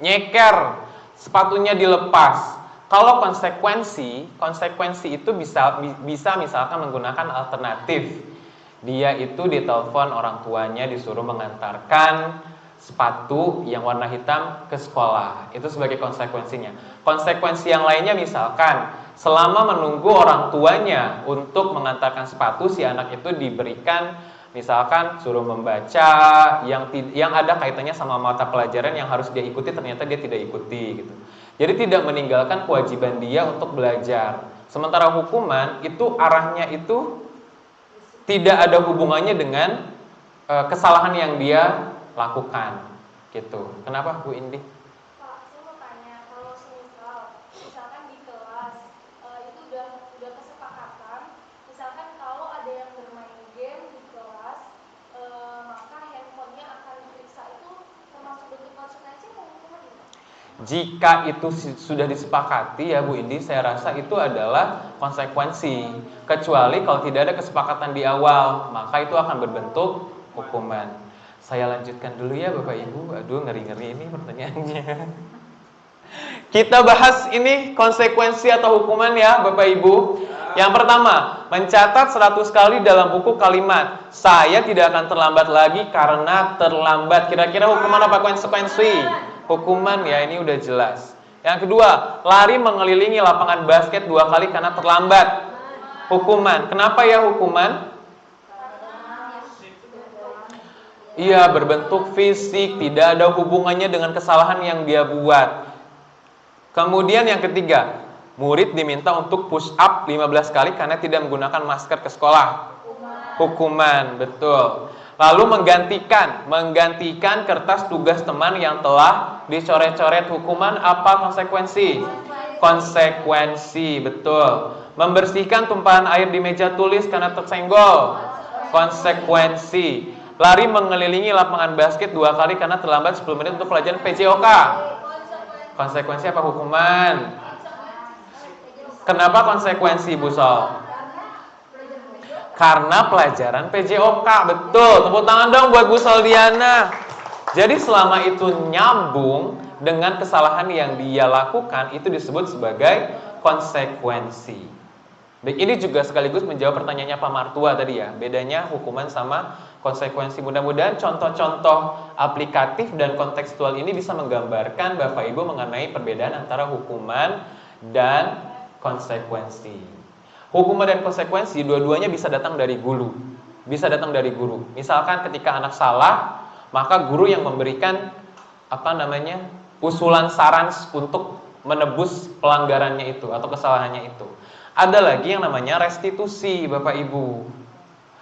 S5: nyeker, sepatunya dilepas. Kalau konsekuensi itu bisa misalkan menggunakan alternatif. Dia itu ditelepon orang tuanya disuruh mengantarkan sepatu yang warna hitam ke sekolah. Itu sebagai konsekuensinya. Konsekuensi yang lainnya misalkan selama menunggu orang tuanya untuk mengantarkan sepatu, si anak itu diberikan Misalkan suruh membaca yang ada kaitannya sama mata pelajaran yang harus dia ikuti, ternyata dia tidak ikuti gitu. Jadi tidak meninggalkan kewajiban dia untuk belajar. Sementara hukuman itu arahnya itu tidak ada hubungannya dengan kesalahan yang dia lakukan gitu. Kenapa Bu Indi?
S4: Pak, saya mau tanya, kalau misalkan di kelas itu udah kesepakatan, misalkan kalau ada yang bermain game di kelas, maka handphonenya akan diperiksa, itu termasuk bentuk konsekuensi atau hukuman?
S5: Jika itu sudah disepakati ya Bu Indi, saya rasa itu adalah konsekuensi. Kecuali kalau tidak ada kesepakatan di awal, maka itu akan berbentuk hukuman. Saya lanjutkan dulu ya Bapak Ibu. Aduh, ngeri-ngeri ini pertanyaannya. Kita bahas ini konsekuensi atau hukuman ya Bapak Ibu. Yang pertama, mencatat 100 kali dalam buku kalimat saya tidak akan terlambat lagi karena terlambat. Kira-kira hukuman apa konsekuensi? Hukuman ya, ini udah jelas. Yang kedua, lari mengelilingi lapangan basket 2 kali karena terlambat. Hukuman. Kenapa ya hukuman? Iya, berbentuk fisik, tidak ada hubungannya dengan kesalahan yang dia buat. Kemudian yang ketiga, murid diminta untuk push up 15 kali karena tidak menggunakan masker ke sekolah. Hukuman, betul. Lalu menggantikan kertas tugas teman yang telah dicoret-coret. Hukuman apa konsekuensi? Konsekuensi, betul. Membersihkan tumpahan air di meja tulis karena tersenggol. Konsekuensi. Lari mengelilingi lapangan basket 2 kali karena terlambat 10 menit untuk pelajaran PJOK. Konsekuensi apa hukuman? Kenapa konsekuensi Bu Sol? Karena pelajaran PJOK. Betul, tepuk tangan dong buat Bu Soldiana. Jadi selama itu nyambung dengan kesalahan yang dia lakukan, itu disebut sebagai konsekuensi. Baik, ini juga sekaligus menjawab pertanyaannya Pak Martua tadi ya, bedanya hukuman sama konsekuensi. Mudah-mudahan contoh-contoh aplikatif dan kontekstual ini bisa menggambarkan Bapak Ibu mengenai perbedaan antara hukuman dan konsekuensi. Hukuman dan konsekuensi dua-duanya bisa datang dari guru. Bisa datang dari guru. Misalkan ketika anak salah, maka guru yang memberikan usulan saran untuk menebus pelanggarannya itu atau kesalahannya itu. Ada lagi yang namanya restitusi, Bapak Ibu.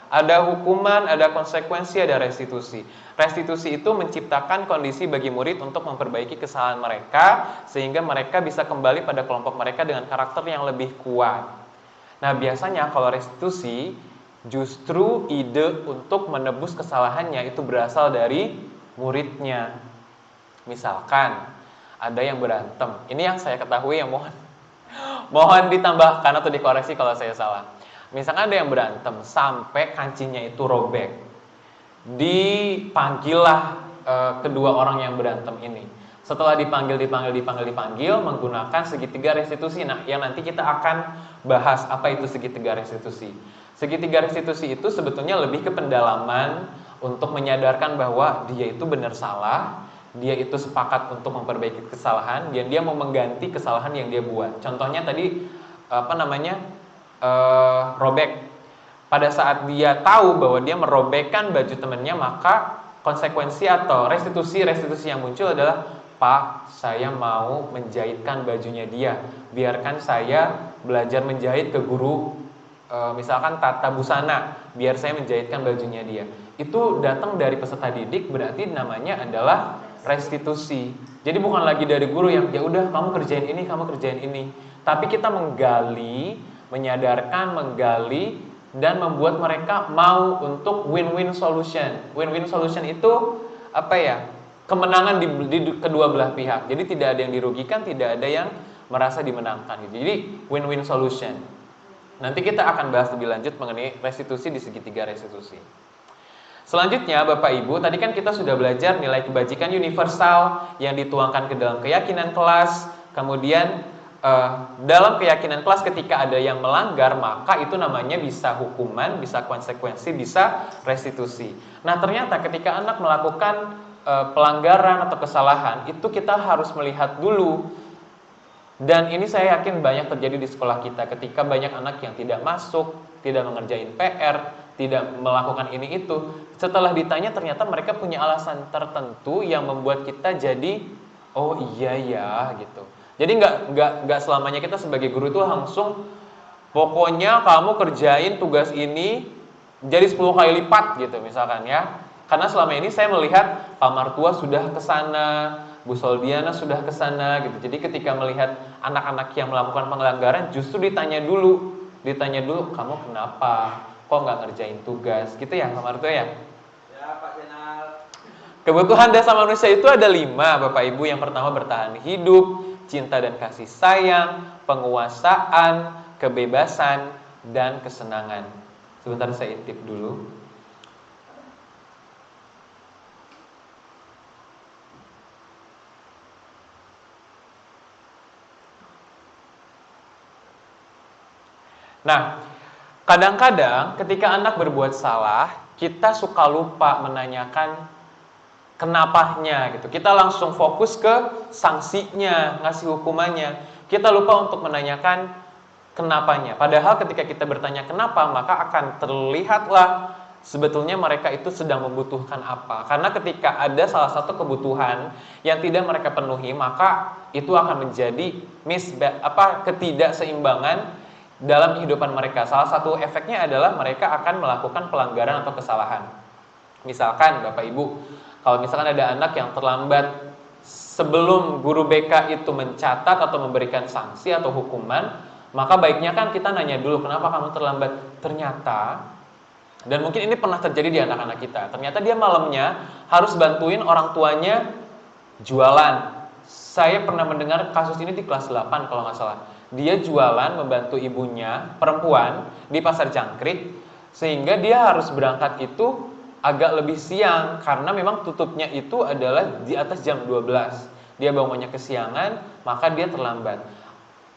S5: Ada hukuman, ada konsekuensi, ada restitusi. Restitusi itu menciptakan kondisi bagi murid untuk memperbaiki kesalahan mereka sehingga mereka bisa kembali pada kelompok mereka dengan karakter yang lebih kuat. Nah, biasanya kalau restitusi justru ide untuk menebus kesalahannya itu berasal dari muridnya. Misalkan ada yang berantem. Ini yang saya ketahui, yang mohon ditambahkan atau dikoreksi kalau saya salah. Misalkan ada yang berantem sampai kancingnya itu robek. Dipanggillah kedua orang yang berantem ini. Setelah dipanggil menggunakan segitiga restitusi. Nah, yang nanti kita akan bahas apa itu segitiga restitusi. Segitiga restitusi itu sebetulnya lebih ke pendalaman untuk menyadarkan bahwa dia itu benar salah, dia itu sepakat untuk memperbaiki kesalahan, dan dia mau mengganti kesalahan yang dia buat. Contohnya tadi robek. Pada saat dia tahu bahwa dia merobekkan baju temannya, maka konsekuensi atau restitusi yang muncul adalah, Pak, saya mau menjahitkan bajunya dia. Biarkan saya belajar menjahit ke guru, misalkan tata busana, biar saya menjahitkan bajunya dia. Itu datang dari peserta didik, berarti namanya adalah restitusi. Jadi bukan lagi dari guru yang ya udah kamu kerjain ini, tapi kita menyadarkan, menggali dan membuat mereka mau untuk win-win solution. Win-win solution itu kemenangan di kedua belah pihak. Jadi tidak ada yang dirugikan, tidak ada yang merasa dimenangkan gitu. Jadi win-win solution. Nanti kita akan bahas lebih lanjut mengenai restitusi di segitiga restitusi. Selanjutnya Bapak Ibu, tadi kan kita sudah belajar nilai kebajikan universal yang dituangkan ke dalam keyakinan kelas. Kemudian dalam keyakinan kelas ketika ada yang melanggar, maka itu namanya bisa hukuman, bisa konsekuensi, bisa restitusi. Nah, ternyata ketika anak melakukan pelanggaran atau kesalahan, itu kita harus melihat dulu. Dan ini saya yakin banyak terjadi di sekolah kita ketika banyak anak yang tidak masuk, tidak mengerjain PR, tidak melakukan ini itu. Setelah ditanya ternyata mereka punya alasan tertentu yang membuat kita jadi oh iya ya gitu. Jadi nggak selamanya kita sebagai guru itu langsung pokoknya kamu kerjain tugas ini jadi 10 kali lipat gitu misalkan ya. Karena selama ini saya melihat Pak Martua sudah ke sana, Bu Soldiana sudah ke sana gitu. Jadi ketika melihat anak-anak yang melakukan pelanggaran justru ditanya dulu kamu kenapa? Kok nggak ngerjain tugas? Gitu ya Pak Martua ya?
S2: Ya Pak Jenal.
S5: Kebutuhan dasar manusia itu ada 5 Bapak Ibu. Yang pertama bertahan hidup, cinta dan kasih sayang, penguasaan, kebebasan, dan kesenangan. Sebentar saya intip dulu. Nah, kadang-kadang ketika anak berbuat salah, kita suka lupa menanyakan kenapanya gitu. Kita langsung fokus ke sanksinya, ngasih hukumannya. Kita lupa untuk menanyakan kenapanya. Padahal ketika kita bertanya kenapa, maka akan terlihatlah sebetulnya mereka itu sedang membutuhkan apa. Karena ketika ada salah satu kebutuhan yang tidak mereka penuhi, maka itu akan menjadi ketidakseimbangan dalam kehidupan mereka. Salah satu efeknya adalah mereka akan melakukan pelanggaran atau kesalahan. Misalkan Bapak Ibu, kalau misalkan ada anak yang terlambat sebelum guru BK itu mencatat atau memberikan sanksi atau hukuman, maka baiknya kan kita nanya dulu kenapa kamu terlambat. Ternyata, dan mungkin ini pernah terjadi di anak-anak kita, ternyata dia malamnya harus bantuin orang tuanya jualan. Saya pernah mendengar kasus ini di kelas 8 kalau nggak salah. Dia jualan membantu ibunya perempuan di Pasar Jangkrik, sehingga dia harus berangkat itu agak lebih siang karena memang tutupnya itu adalah di atas jam 12. Dia bangunnya kesiangan, maka dia terlambat.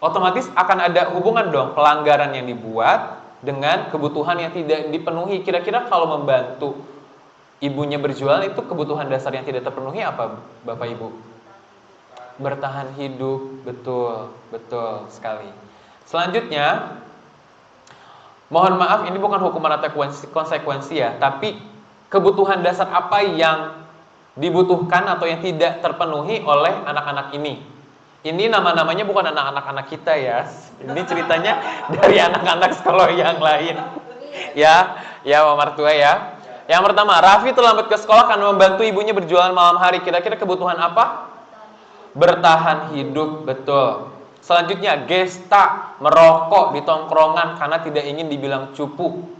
S5: Otomatis akan ada hubungan dong pelanggaran yang dibuat dengan kebutuhan yang tidak dipenuhi. Kira-kira kalau membantu ibunya berjualan itu kebutuhan dasar yang tidak terpenuhi apa Bapak Ibu? Bertahan hidup, betul sekali. Selanjutnya, mohon maaf ini bukan hukuman atau konsekuensi ya, tapi kebutuhan dasar apa yang dibutuhkan atau yang tidak terpenuhi oleh anak-anak ini. Ini nama-namanya bukan anak-anak kita ya. Ini ceritanya dari anak-anak sekolah yang lain. Ya Pak Martua ya. Yang pertama, Raffi terlambat ke sekolah karena membantu ibunya berjualan malam hari. Kira-kira kebutuhan apa? Bertahan hidup, betul. Selanjutnya, Gesta merokok di tongkrongan karena tidak ingin dibilang cupu.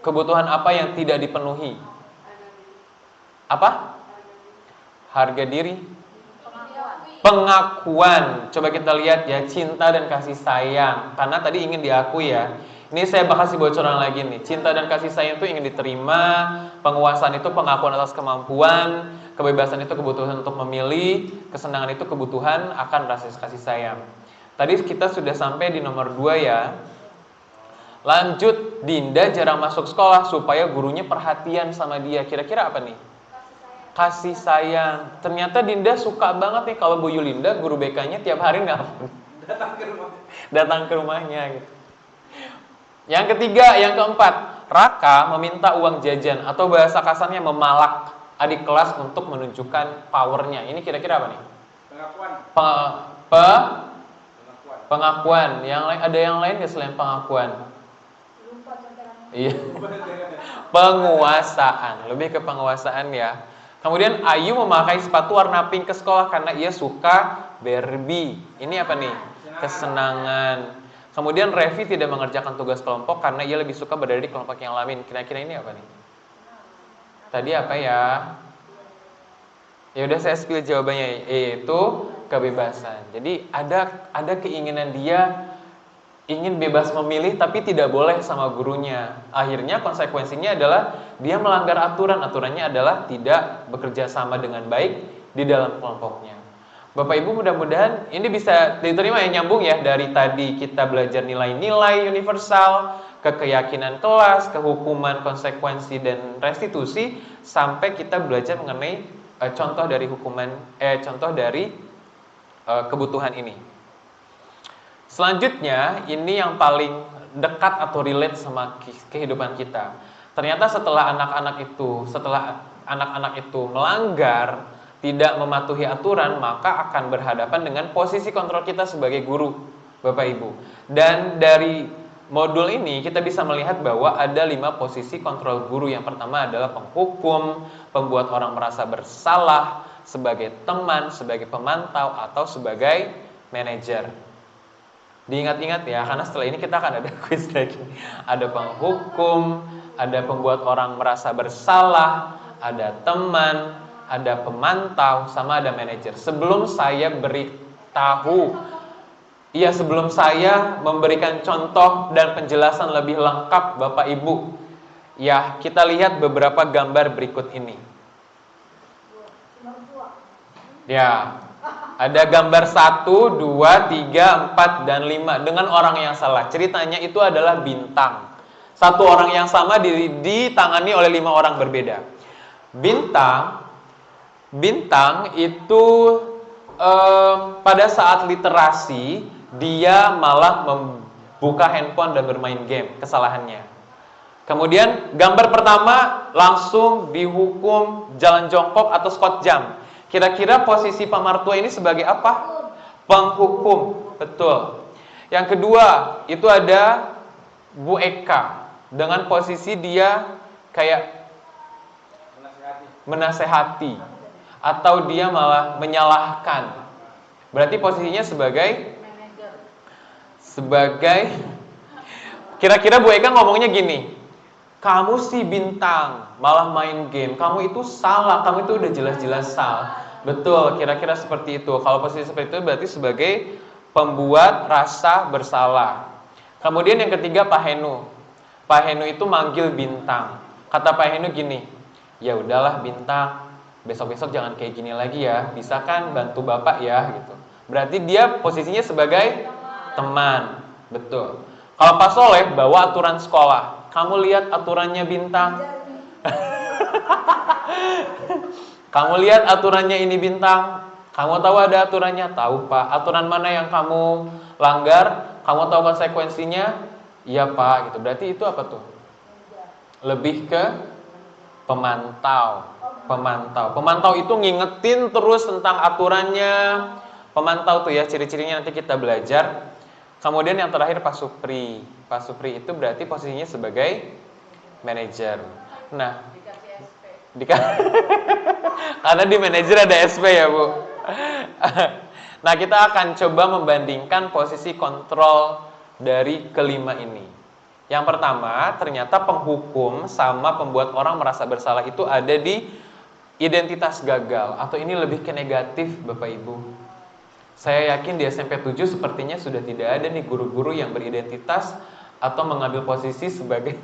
S5: Kebutuhan apa yang tidak dipenuhi? Apa? Harga diri? Pengakuan. Coba kita lihat ya, cinta dan kasih sayang. Karena tadi ingin diakui ya. Ini saya bakal kasih bocoran lagi nih. Cinta dan kasih sayang itu ingin diterima. Penguasaan itu pengakuan atas kemampuan. Kebebasan itu kebutuhan untuk memilih. Kesenangan itu kebutuhan akan rasa kasih sayang. Tadi kita sudah sampai di nomor 2 ya. Lanjut, Dinda jarang masuk sekolah supaya gurunya perhatian sama dia. Kira-kira apa nih? Kasih sayang. Ternyata Dinda suka banget nih kalau Bu Yulinda, guru BK-nya tiap hari nelfon. Datang ke rumahnya gitu. Yang ketiga, yang keempat, Raka meminta uang jajan atau bahasa kasarnya memalak adik kelas untuk menunjukkan powernya. Ini kira-kira apa nih? Pengakuan. Yang lain, ada yang lain nggak selain pengakuan? Iya. Penguasaan, lebih ke penguasaan ya. Kemudian Ayu memakai sepatu warna pink ke sekolah karena ia suka Barbie. Ini apa nih? Kesenangan. Kemudian Revi tidak mengerjakan tugas kelompok karena ia lebih suka berada di kelompok yang lain. Kira-kira ini apa nih? Tadi apa ya? Ya udah saya spill jawabannya, yaitu kebebasan. Jadi ada keinginan dia ingin bebas memilih tapi tidak boleh sama gurunya. Akhirnya konsekuensinya adalah dia melanggar aturan. Aturannya adalah tidak bekerja sama dengan baik di dalam kelompoknya. Bapak Ibu, mudah-mudahan ini bisa diterima ya, nyambung ya, dari tadi kita belajar nilai-nilai universal, ke keyakinan kelas, ke hukuman, konsekuensi dan restitusi, sampai kita belajar mengenai contoh dari kebutuhan ini. Selanjutnya, ini yang paling dekat atau relate sama kehidupan kita. Ternyata setelah anak-anak itu melanggar, tidak mematuhi aturan, maka akan berhadapan dengan posisi kontrol kita sebagai guru, Bapak Ibu. Dan dari modul ini kita bisa melihat bahwa ada 5 posisi kontrol guru. Yang pertama adalah penghukum, pembuat orang merasa bersalah, sebagai teman, sebagai pemantau, atau sebagai manajer. Diingat-ingat ya, karena setelah ini kita akan ada quiz lagi. Ada penghukum, ada pembuat orang merasa bersalah, ada teman, ada pemantau, sama ada manajer. Sebelum saya memberikan contoh dan penjelasan lebih lengkap Bapak Ibu, ya kita lihat beberapa gambar berikut ini. Ya, ada gambar 1, 2, 3, 4, dan 5 dengan orang yang salah. Ceritanya itu adalah bintang. Satu orang yang sama ditangani oleh 5 orang berbeda. Bintang itu pada saat literasi dia malah membuka handphone dan bermain game, kesalahannya. Kemudian gambar pertama langsung dihukum jalan jongkok atau squat jump. Kira-kira posisi Pak Martua ini sebagai apa? Penghukum, betul. Yang kedua itu ada Bu Eka dengan posisi dia kayak menasehati atau dia malah menyalahkan. Berarti posisinya sebagai kira-kira Bu Eka ngomongnya gini, kamu sih bintang malah main game, kamu itu salah, kamu itu udah jelas-jelas salah. Betul, kira-kira seperti itu. Kalau posisi seperti itu berarti sebagai pembuat rasa bersalah. Kemudian yang ketiga Pak Henu. Pak Henu itu manggil bintang. Kata Pak Henu gini, ya udahlah bintang, besok-besok jangan kayak gini lagi ya, bisa kan bantu Bapak ya gitu. Berarti dia posisinya sebagai teman. Betul. Kalau Pak Soleh bawa aturan sekolah, kamu lihat aturannya bintang. Kamu lihat aturannya ini bintang. Kamu tahu ada aturannya? Tahu Pak. Aturan mana yang kamu langgar? Kamu tahu konsekuensinya? Iya Pak. Gitu. Berarti itu apa tuh? Lebih ke pemantau. Pemantau itu ngingetin terus tentang aturannya. Pemantau tuh ya, ciri-cirinya nanti kita belajar. Kemudian yang terakhir Pak Supri. Pak Supri itu berarti posisinya sebagai manajer. Nah, karena di manajer ada SP ya Bu. Nah kita akan coba membandingkan posisi kontrol dari kelima ini. Yang pertama, ternyata penghukum sama pembuat orang merasa bersalah itu ada di identitas gagal, atau ini lebih ke negatif Bapak Ibu. Saya yakin di SMP 7 sepertinya sudah tidak ada nih guru-guru yang beridentitas atau mengambil posisi sebagai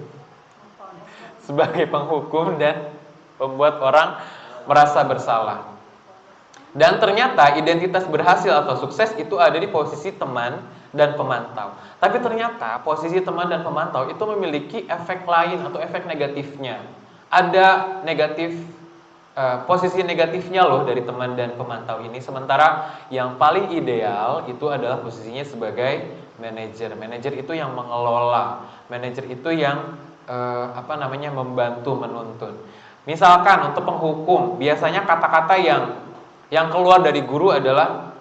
S5: penghukum dan membuat orang merasa bersalah. Dan ternyata identitas berhasil atau sukses itu ada di posisi teman dan pemantau. Tapi ternyata posisi teman dan pemantau itu memiliki efek lain atau efek negatifnya. Ada posisi negatifnya loh dari teman dan pemantau ini. Sementara yang paling ideal itu adalah posisinya sebagai manajer. Manajer itu yang mengelola. Manajer itu yang membantu menuntun. Misalkan untuk penghukum, biasanya kata-kata yang keluar dari guru adalah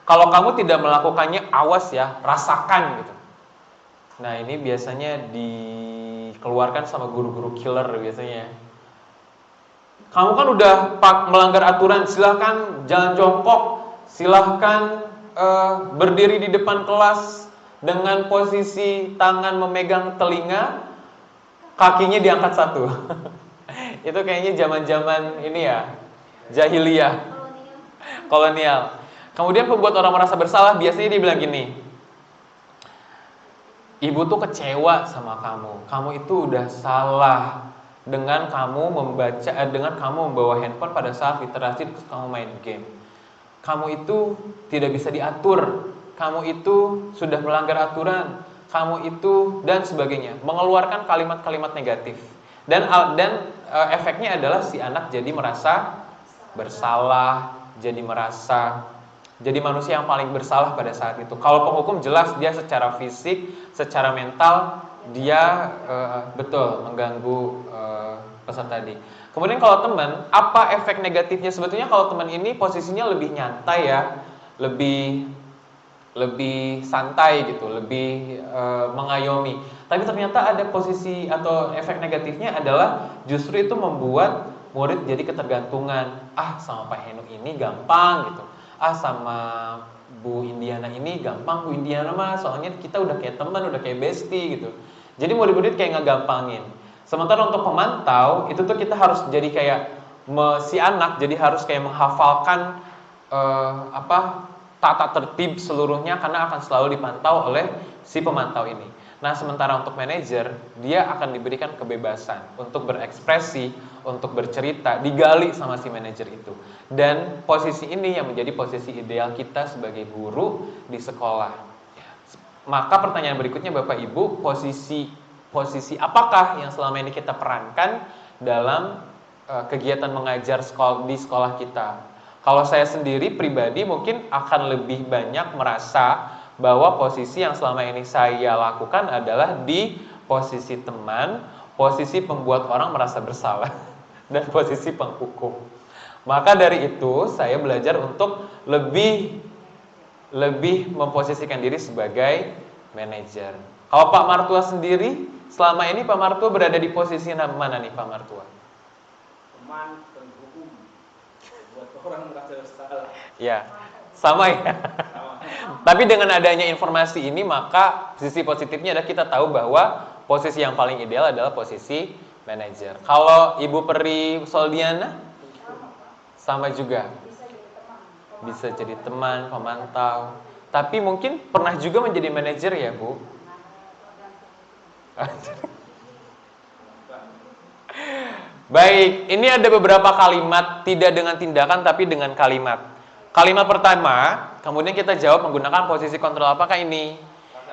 S5: kalau kamu tidak melakukannya, awas ya, rasakan gitu. Nah, ini biasanya dikeluarkan sama guru-guru killer biasanya. Kamu kan udah melanggar aturan, silahkan jalan jongkok, silahkan berdiri di depan kelas dengan posisi tangan memegang telinga, kakinya diangkat satu. Itu kayaknya zaman-zaman ini ya, jahiliyah, kolonial. Kemudian pembuat orang merasa bersalah biasanya dia bilang gini, ibu tuh kecewa sama kamu. Kamu itu udah salah dengan kamu membawa handphone pada saat literasi terus kamu main game. Kamu itu tidak bisa diatur. Kamu itu sudah melanggar aturan. Kamu itu dan sebagainya, mengeluarkan kalimat-kalimat negatif. Dan efeknya adalah si anak jadi merasa bersalah, jadi merasa Jadi manusia yang paling bersalah pada saat itu. Kalau penghukum jelas dia secara fisik, secara mental dia betul mengganggu peserta tadi. Kemudian kalau teman, apa efek negatifnya? Sebetulnya kalau teman ini posisinya lebih nyantai ya, lebih santai gitu, lebih mengayomi. Tapi ternyata ada posisi atau efek negatifnya adalah justru itu membuat murid jadi ketergantungan. Ah, sama Pak Henu ini gampang gitu. Ah, sama Bu Indiana ini gampang. Bu Indiana mah soalnya kita udah kayak teman, udah kayak bestie gitu. Jadi murid-murid kayak ngegampangin. Sementara untuk pemantau itu tuh kita harus jadi kayak si anak jadi harus kayak menghafalkan tata tertib seluruhnya karena akan selalu dipantau oleh si pemantau ini. Nah, sementara untuk manajer, dia akan diberikan kebebasan untuk berekspresi, untuk bercerita, digali sama si manajer itu. Dan posisi ini yang menjadi posisi ideal kita sebagai guru di sekolah. Maka pertanyaan berikutnya Bapak Ibu, posisi apakah yang selama ini kita perankan dalam kegiatan mengajar di sekolah kita? Kalau saya sendiri pribadi mungkin akan lebih banyak merasa bahwa posisi yang selama ini saya lakukan adalah di posisi teman, posisi pembuat orang merasa bersalah, dan posisi penghukum. Maka dari itu saya belajar untuk lebih memposisikan diri sebagai manajer. Kalau Pak Martua sendiri, selama ini Pak Martua berada di posisi mana nih Pak Martua?
S2: Teman penghukum buat orang merasa bersalah.
S5: Ya, sama ya. Tapi dengan adanya informasi ini maka sisi positifnya adalah kita tahu bahwa posisi yang paling ideal adalah posisi manajer. Kalau Ibu Peri Soldiana sama juga. Bisa jadi teman, pemantau. Tapi mungkin pernah juga menjadi manajer ya, Bu? Baik, ini ada beberapa kalimat tidak dengan tindakan tapi dengan kalimat. Kalimat pertama, kemudian kita jawab menggunakan posisi kontrol. Apakah ini?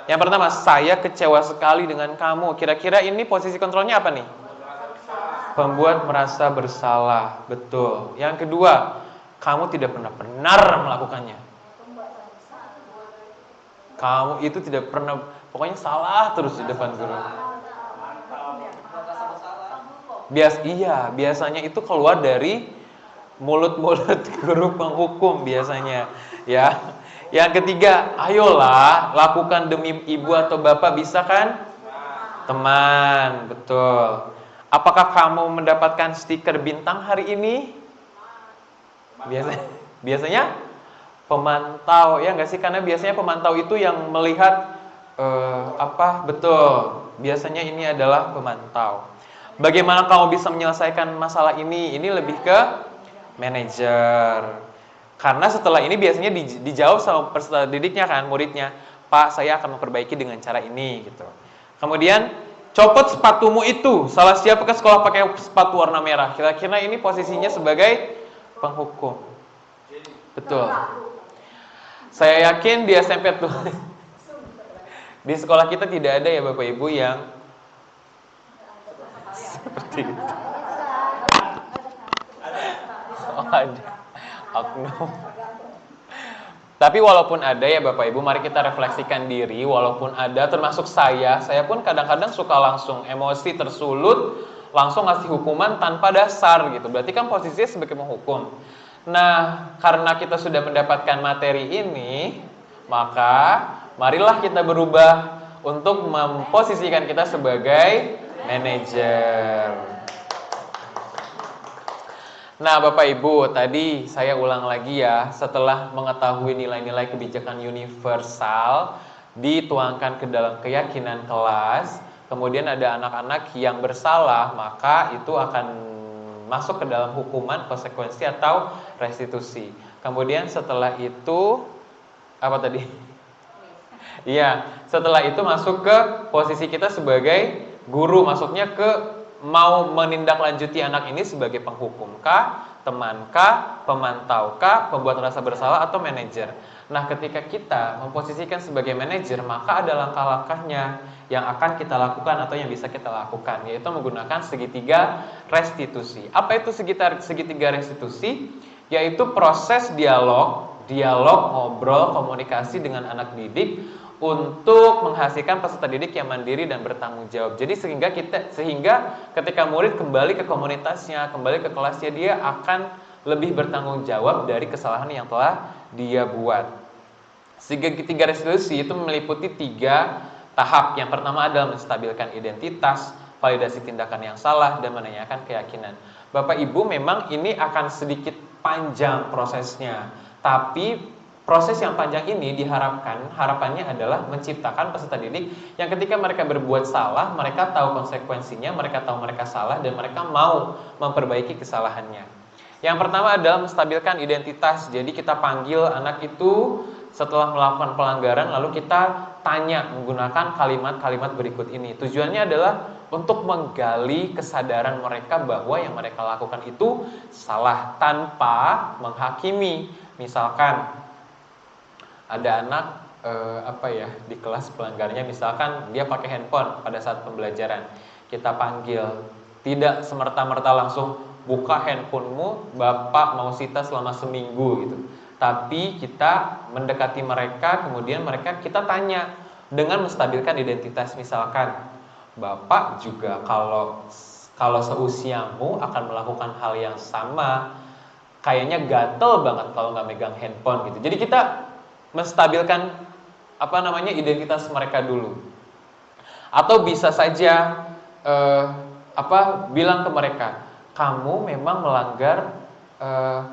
S5: Yang pertama, saya kecewa sekali dengan kamu. Kira-kira ini posisi kontrolnya apa nih? Pembuat merasa bersalah. Betul. Yang kedua, kamu tidak pernah benar melakukannya. Kamu itu tidak pernah, pokoknya salah terus di depan guru. Biasanya itu keluar dari mulut-mulut guru penghukum biasanya, ya. Yang ketiga, ayolah lakukan demi ibu atau bapak, bisa kan? Teman, betul. Apakah kamu mendapatkan stiker bintang hari ini? Biasanya pemantau, ya nggak sih? Karena biasanya pemantau itu yang melihat betul. Biasanya ini adalah pemantau. Bagaimana kamu bisa menyelesaikan masalah ini? Ini lebih ke manajer. Karena setelah ini biasanya dijawab sama peserta didiknya kan, muridnya. Pak, saya akan memperbaiki dengan cara ini gitu. Kemudian, copot sepatumu itu. Salah siapa ke sekolah pakai sepatu warna merah? Kira-kira ini posisinya sebagai penghukum. Betul. Saya yakin di SMP tuh di sekolah kita tidak ada ya Bapak Ibu yang seperti itu. Ada oknum. Tapi walaupun ada ya Bapak Ibu, mari kita refleksikan diri. Walaupun ada, termasuk saya pun kadang-kadang suka langsung emosi, tersulut, langsung ngasih hukuman tanpa dasar gitu. Berarti kan posisinya sebagai penghukum. Nah, karena kita sudah mendapatkan materi ini, maka marilah kita berubah untuk memposisikan kita sebagai manajer. Nah, Bapak Ibu, tadi saya ulang lagi ya, setelah mengetahui nilai-nilai kebijakan universal dituangkan ke dalam keyakinan kelas, kemudian ada anak-anak yang bersalah, maka itu akan masuk ke dalam hukuman, konsekuensi atau restitusi. Kemudian setelah itu apa tadi? Iya, setelah itu masuk ke posisi kita sebagai guru, masuknya ke mau menindaklanjuti anak ini sebagai penghukum kah, teman kah, pemantau kah, pembuat rasa bersalah atau manajer. Nah, ketika kita memposisikan sebagai manajer, maka ada langkah-langkahnya yang akan kita lakukan atau yang bisa kita lakukan, yaitu menggunakan segitiga restitusi. Apa itu segitiga restitusi? Yaitu proses dialog dialog, ngobrol, komunikasi dengan anak didik untuk menghasilkan peserta didik yang mandiri dan bertanggung jawab. Jadi sehingga ketika murid kembali ke komunitasnya, kembali ke kelasnya, dia akan lebih bertanggung jawab dari kesalahan yang telah dia buat. Sehingga 3 resolusi itu meliputi 3 tahap. Yang pertama adalah menstabilkan identitas, validasi tindakan yang salah, dan menanyakan keyakinan. Bapak Ibu, memang ini akan sedikit panjang prosesnya, tapi proses yang panjang ini harapannya adalah menciptakan peserta didik yang ketika mereka berbuat salah, mereka tahu konsekuensinya, mereka tahu mereka salah, dan mereka mau memperbaiki kesalahannya. Yang pertama adalah menstabilkan identitas. Jadi kita panggil anak itu setelah melakukan pelanggaran, lalu kita tanya menggunakan kalimat-kalimat berikut ini. Tujuannya adalah untuk menggali kesadaran mereka bahwa yang mereka lakukan itu salah tanpa menghakimi. Misalkan ada anak di kelas pelanggarnya, misalkan dia pakai handphone pada saat pembelajaran. Kita panggil, tidak semerta-merta langsung buka handphonemu, Bapak mau sita selama seminggu gitu. Tapi kita mendekati mereka, kemudian kita tanya dengan menstabilkan identitas. Misalkan, Bapak juga kalau seusiamu akan melakukan hal yang sama, kayaknya gatel banget kalau nggak megang handphone gitu. Jadi kita menstabilkan identitas mereka dulu. Atau bisa saja bilang ke mereka, kamu memang melanggar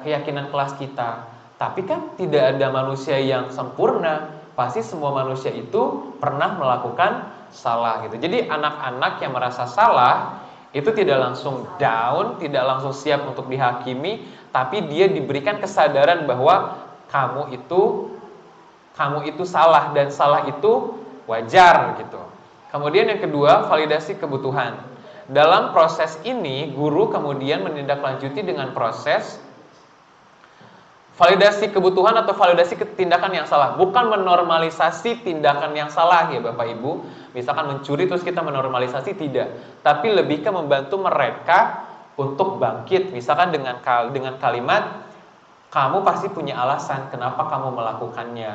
S5: keyakinan kelas kita, tapi kan tidak ada manusia yang sempurna, pasti semua manusia itu pernah melakukan salah gitu. Jadi anak-anak yang merasa salah itu tidak langsung down, tidak langsung siap untuk dihakimi, tapi dia diberikan kesadaran bahwa kamu itu salah dan salah itu wajar gitu. Kemudian yang kedua, validasi kebutuhan. Dalam proses ini, guru kemudian menindaklanjuti dengan proses validasi kebutuhan atau validasi tindakan yang salah. Bukan menormalisasi tindakan yang salah ya Bapak Ibu. Misalkan mencuri terus kita menormalisasi, tidak. Tapi lebih ke membantu mereka untuk bangkit. Misalkan dengan kalimat, kamu pasti punya alasan kenapa kamu melakukannya.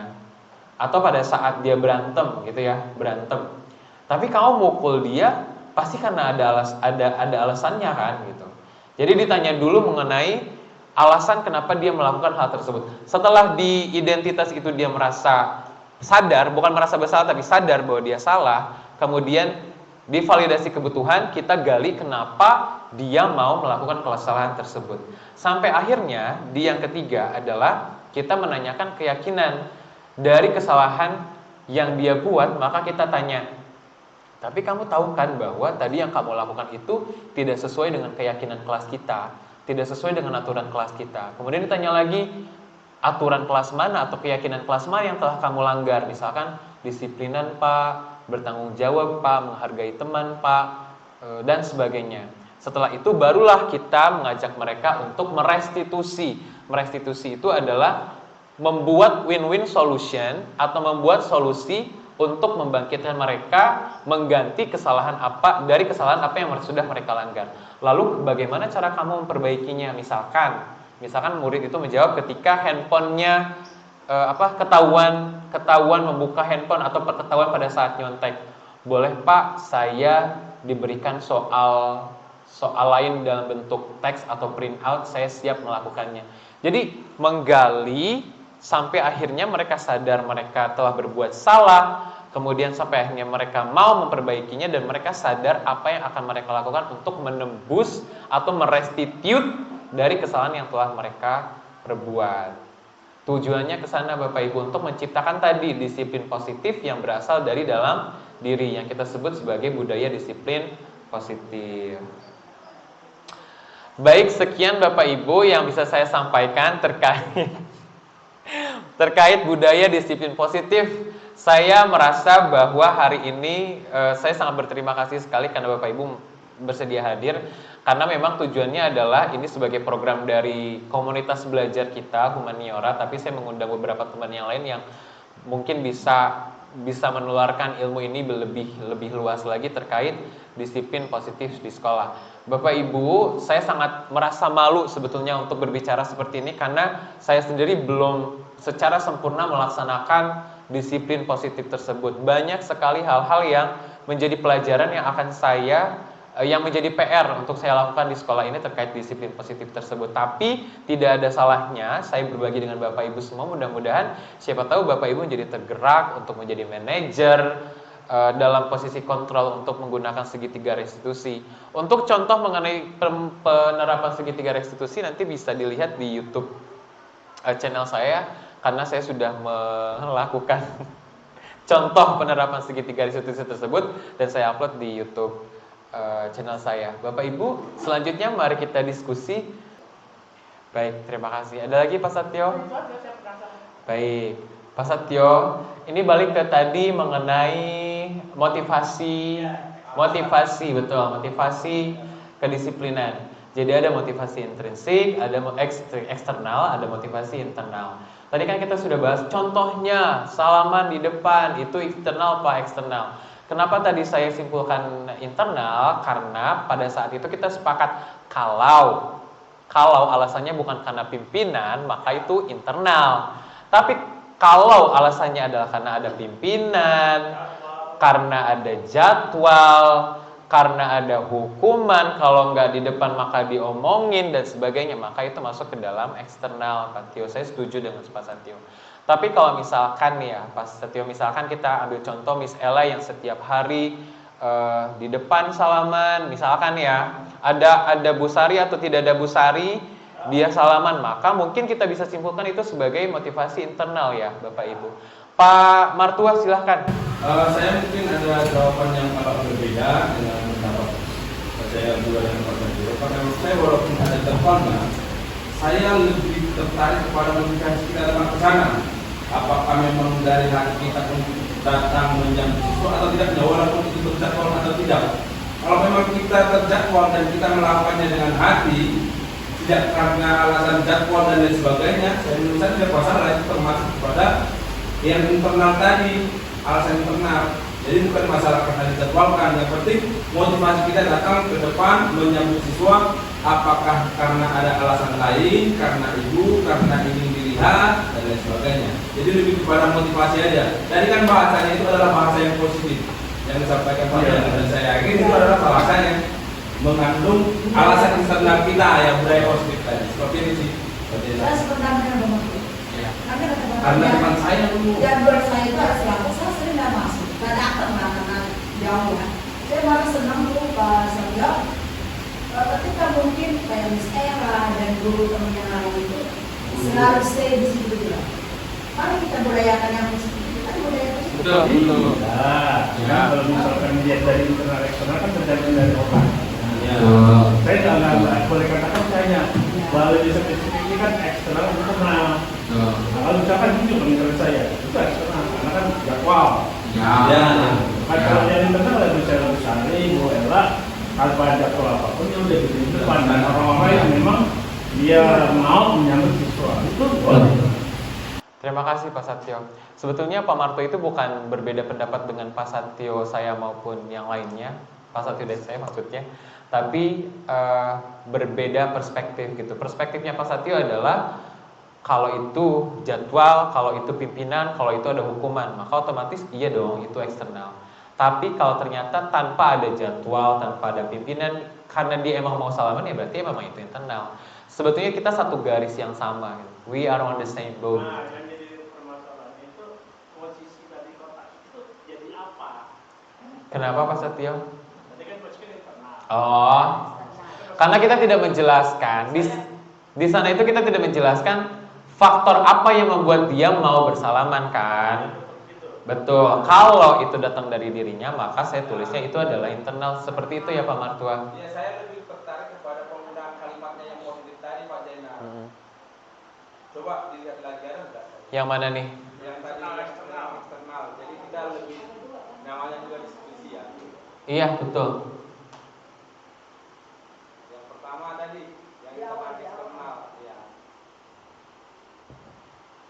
S5: Atau pada saat dia berantem gitu ya, tapi kamu mukul dia pasti karena ada alasannya kan gitu. Jadi ditanya dulu mengenai alasan kenapa dia melakukan hal tersebut. Setelah di identitas itu dia merasa sadar, bukan merasa bersalah tapi sadar bahwa dia salah, kemudian di validasi kebutuhan kita gali kenapa dia mau melakukan kesalahan tersebut. Sampai akhirnya di yang ketiga adalah kita menanyakan keyakinan dari kesalahan yang dia buat. Maka kita tanya, tapi kamu tahu kan bahwa tadi yang kamu lakukan itu tidak sesuai dengan keyakinan kelas kita, tidak sesuai dengan aturan kelas kita. Kemudian ditanya lagi, aturan kelas mana atau keyakinan kelas mana yang telah kamu langgar? Misalkan disiplinan Pak, bertanggung jawab Pak, menghargai teman Pak, dan sebagainya. Setelah itu barulah kita mengajak mereka untuk merestitusi. Merestitusi itu adalah membuat win-win solution atau membuat solusi untuk membangkitkan mereka, mengganti kesalahan apa yang sudah mereka langgar. Lalu bagaimana cara kamu memperbaikinya? Misalkan murid itu menjawab ketika handphonenya ketahuan membuka handphone atau ketahuan pada saat nyontek. Boleh Pak, saya diberikan soal lain dalam bentuk teks atau print out, saya siap melakukannya. Jadi menggali sampai akhirnya mereka sadar mereka telah berbuat salah, kemudian sampai akhirnya mereka mau memperbaikinya dan mereka sadar apa yang akan mereka lakukan untuk menembus atau merestitute dari kesalahan yang telah mereka perbuat. Tujuannya ke sana Bapak Ibu untuk menciptakan tadi disiplin positif yang berasal dari dalam diri yang kita sebut sebagai budaya disiplin positif. Baik, sekian Bapak Ibu yang bisa saya sampaikan terkait budaya disiplin positif. Saya merasa bahwa hari ini saya sangat berterima kasih sekali karena Bapak Ibu bersedia hadir, karena memang tujuannya adalah ini sebagai program dari komunitas belajar kita Humaniora, tapi saya mengundang beberapa teman yang lain yang mungkin bisa menularkan ilmu ini lebih luas lagi terkait disiplin positif di sekolah. Bapak Ibu, saya sangat merasa malu sebetulnya untuk berbicara seperti ini karena saya sendiri belum secara sempurna melaksanakan disiplin positif tersebut. Banyak sekali hal-hal yang menjadi pelajaran yang menjadi PR untuk saya lakukan di sekolah ini terkait disiplin positif tersebut. Tapi tidak ada salahnya saya berbagi dengan Bapak Ibu semua. Mudah-mudahan siapa tahu Bapak Ibu menjadi tergerak untuk menjadi manajer dalam posisi kontrol untuk menggunakan segitiga restitusi. Untuk contoh mengenai penerapan segitiga restitusi nanti bisa dilihat di YouTube channel saya karena saya sudah melakukan contoh penerapan segitiga restitusi tersebut dan saya upload di YouTube channel saya. Bapak Ibu, selanjutnya mari kita diskusi. Baik, terima kasih. Ada lagi Pak Satyo? Baik, Pak Satyo, ini balik ke tadi mengenai motivasi kedisiplinan. Jadi ada motivasi intrinsik, ada eksternal, ada motivasi internal. Tadi kan kita sudah bahas contohnya salaman di depan itu internal apa eksternal. Kenapa tadi saya simpulkan internal? Karena pada saat itu kita sepakat kalau alasannya bukan karena pimpinan, maka itu internal. Tapi kalau alasannya adalah karena ada pimpinan, karena ada jadwal, karena ada hukuman, kalau nggak di depan maka diomongin dan sebagainya, maka itu masuk ke dalam eksternal. Pak Tio, saya setuju dengan Pak Satyo. Tapi kalau misalkan nih ya, Pak Satyo, misalkan kita ambil contoh Miss Ella yang setiap hari di depan salaman, misalkan ya, ada Bu Sari atau tidak ada Bu Sari, dia salaman, maka mungkin kita bisa simpulkan itu sebagai motivasi internal ya, Bapak Ibu. Pak Martua silahkan.
S2: Saya mungkin ada jawaban yang agak berbeda dengan pendapat saya juga dengan Pak Najiro. Karena saya walaupun ada jadwalnya, saya lebih tertarik kepada motivasi kita datang ke sana. Apakah memang dari hati kita untuk datang menjemput siswa atau tidak, walaupun itu terjadwal atau tidak. Kalau memang kita terjadwal dan kita melakukannya dengan hati, tidak karena alasan jadwal dan lain sebagainya, saya menurut saya tidak masalah. Itu termasuk kepada yang internal tadi, alasan internal. Jadi bukan masalah karena dijadwalkan. Yang penting motivasi kita datang ke depan menyambut siswa, apakah karena ada alasan lain, karena ibu, karena ingin dilihat dan lain sebagainya. Jadi lebih kepada motivasi aja. Tadi kan bahasanya itu adalah bahasa yang positif yang disampaikan Pak dan saya yakin itu adalah bahasa yang mengandung alasan internal kita yang budaya positif tadi. Seperti ini sih.
S6: Saya sebenarnya
S2: Karena teman saya dulu.
S6: jadwal saya itu harus diatur, saya sering nggak masuk, nggak datang lah karena jauh ya. Saya malah senang tuh Pak Satyo, ketika mungkin kayak Miss Ella dan guru teman yang lain itu selalu stay di situ juga. Mari kita budayakan yang positif, kita budaya positif.
S2: Betul.
S7: Ya, kalau misalkan dilihat dari internal eksternal kan tergantung dari orang.
S2: Ya.
S7: Saya nggak boleh katakan saya bahwa di spesifik ini kan eksternal internal. Nah, kalau misalkan jujur menurut saya itu eksternal karena kan jadwal.
S2: Ya.
S7: Kalau yang internal ada misalnya Bu Sari, Bu Ella, tanpa jadwal apapun yang udah di depan dan orang-orang yang memang dia mau menyambut siswa itu boleh.
S5: Terima kasih Pak Satyo. Sebetulnya Pak Marto itu bukan berbeda pendapat dengan Pak Satyo saya maupun yang lainnya, Pak Satyo dan saya maksudnya, tapi berbeda perspektif gitu. Perspektifnya Pak Satyo adalah kalau itu jadwal, kalau itu pimpinan, kalau itu ada hukuman, maka otomatis iya dong itu eksternal. Tapi kalau ternyata tanpa ada jadwal, tanpa ada pimpinan, karena dia emang mau salaman ya berarti memang itu internal. Sebetulnya kita satu garis yang sama. We are on the same boat.
S7: Nah, yang jadi permasalahan itu posisi dari kotak itu jadi apa?
S5: Kenapa Pak Satyo?
S7: Tadi kan posisi internal.
S5: Oh, karena kita tidak menjelaskan di sana itu kita tidak menjelaskan faktor apa yang membuat dia mau bersalaman kan? Betul. Kalau itu datang dari dirinya, maka saya tulisnya itu adalah internal. Seperti itu ya Pak Martua.
S2: Ya, saya lebih tertarik kepada penggunaan kalimatnya yang positif tadi Pak Zainal. Coba dilihat lagi ada enggak?
S5: Yang mana nih?
S2: Yang tadi eksternal. Jadi kita lebih namanya juga diskusi ya.
S5: Iya betul.
S2: Yang pertama tadi yang internal eksternal ya.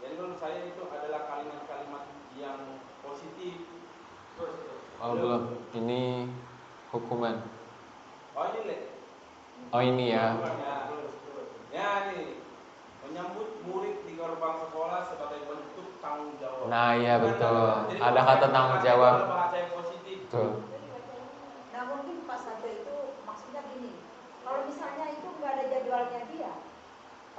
S2: Jadi menurut saya itu adalah kalimat-kalimat yang positif. Terus.
S5: Oh belum. Ini hukuman.
S2: Oh ini
S5: Oh ini ya.
S2: Ya nih, menyambut murid di gerbang sekolah sebagai bentuk tanggung jawab.
S5: Nah iya betul.
S2: Jadi
S5: Ada kata tanggung jawab.
S2: bahasa yang positif.
S5: Betul.
S6: Nah mungkin Pak Satyo itu maksudnya gini, kalau misalnya itu nggak ada jadwalnya dia,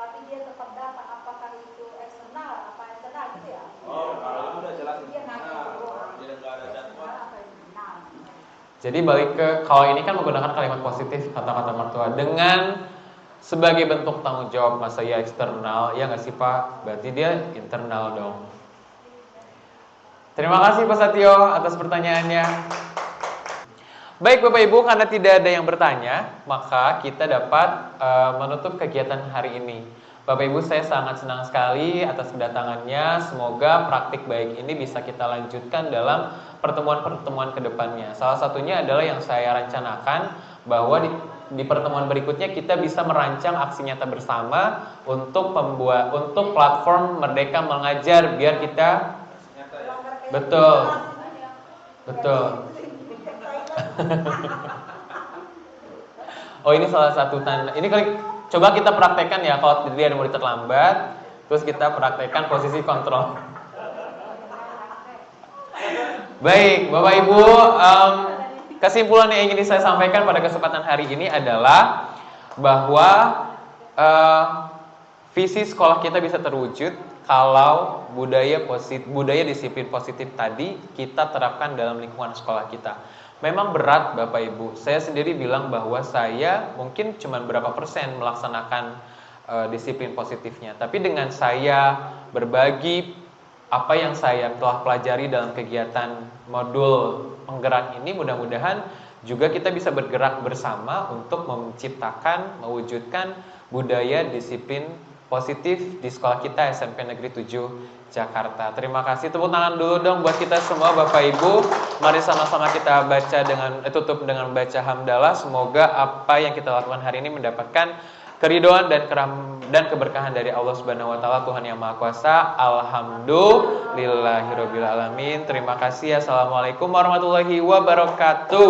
S6: tapi dia tetap datang, apakah itu eksternal, apa internal gitu ya?
S2: Oh, kalau itu udah jelas.
S6: Dia nanya
S2: tidak ada jadwal.
S6: apa internal.
S5: Jadi balik ke, kalau ini kan menggunakan kalimat positif, kata-kata mertua dengan sebagai bentuk tanggung jawab, masa ya eksternal, ya nggak sih Pak? Berarti dia internal dong. Terima kasih Pak Satyo atas pertanyaannya. Baik Bapak Ibu, karena tidak ada yang bertanya, maka kita dapat menutup kegiatan hari ini. Bapak Ibu, saya sangat senang sekali atas kedatangannya. Semoga praktik baik ini bisa kita lanjutkan dalam pertemuan-pertemuan kedepannya. Salah satunya adalah yang saya rencanakan bahwa di pertemuan berikutnya kita bisa merancang aksi nyata bersama untuk platform Merdeka Mengajar biar kita betul. Oh ini salah satu tanda. Ini kali coba kita praktekkan ya kalau dia ada murid terlambat, terus kita praktekkan posisi kontrol. Baik, Bapak Ibu, kesimpulan yang ingin saya sampaikan pada kesempatan hari ini adalah bahwa visi sekolah kita bisa terwujud kalau budaya disiplin positif tadi kita terapkan dalam lingkungan sekolah kita. Memang berat Bapak Ibu. Saya sendiri bilang bahwa saya mungkin cuma berapa persen melaksanakan disiplin positifnya. Tapi dengan saya berbagi apa yang saya telah pelajari dalam kegiatan modul penggerak ini, mudah-mudahan juga kita bisa bergerak bersama untuk menciptakan, mewujudkan budaya disiplin positif di sekolah kita SMP Negeri 7 Jakarta. Terima kasih. Tepuk tangan dulu dong buat kita semua Bapak Ibu. Mari sama-sama kita baca tutup dengan baca hamdalah. Semoga apa yang kita lakukan hari ini mendapatkan keridhaan dan keberkahan dari Allah Subhanahu wa taala, Tuhan yang Maha Kuasa. Alhamdulillahirabbil alamin. Terima kasih. Assalamualaikum warahmatullahi wabarakatuh.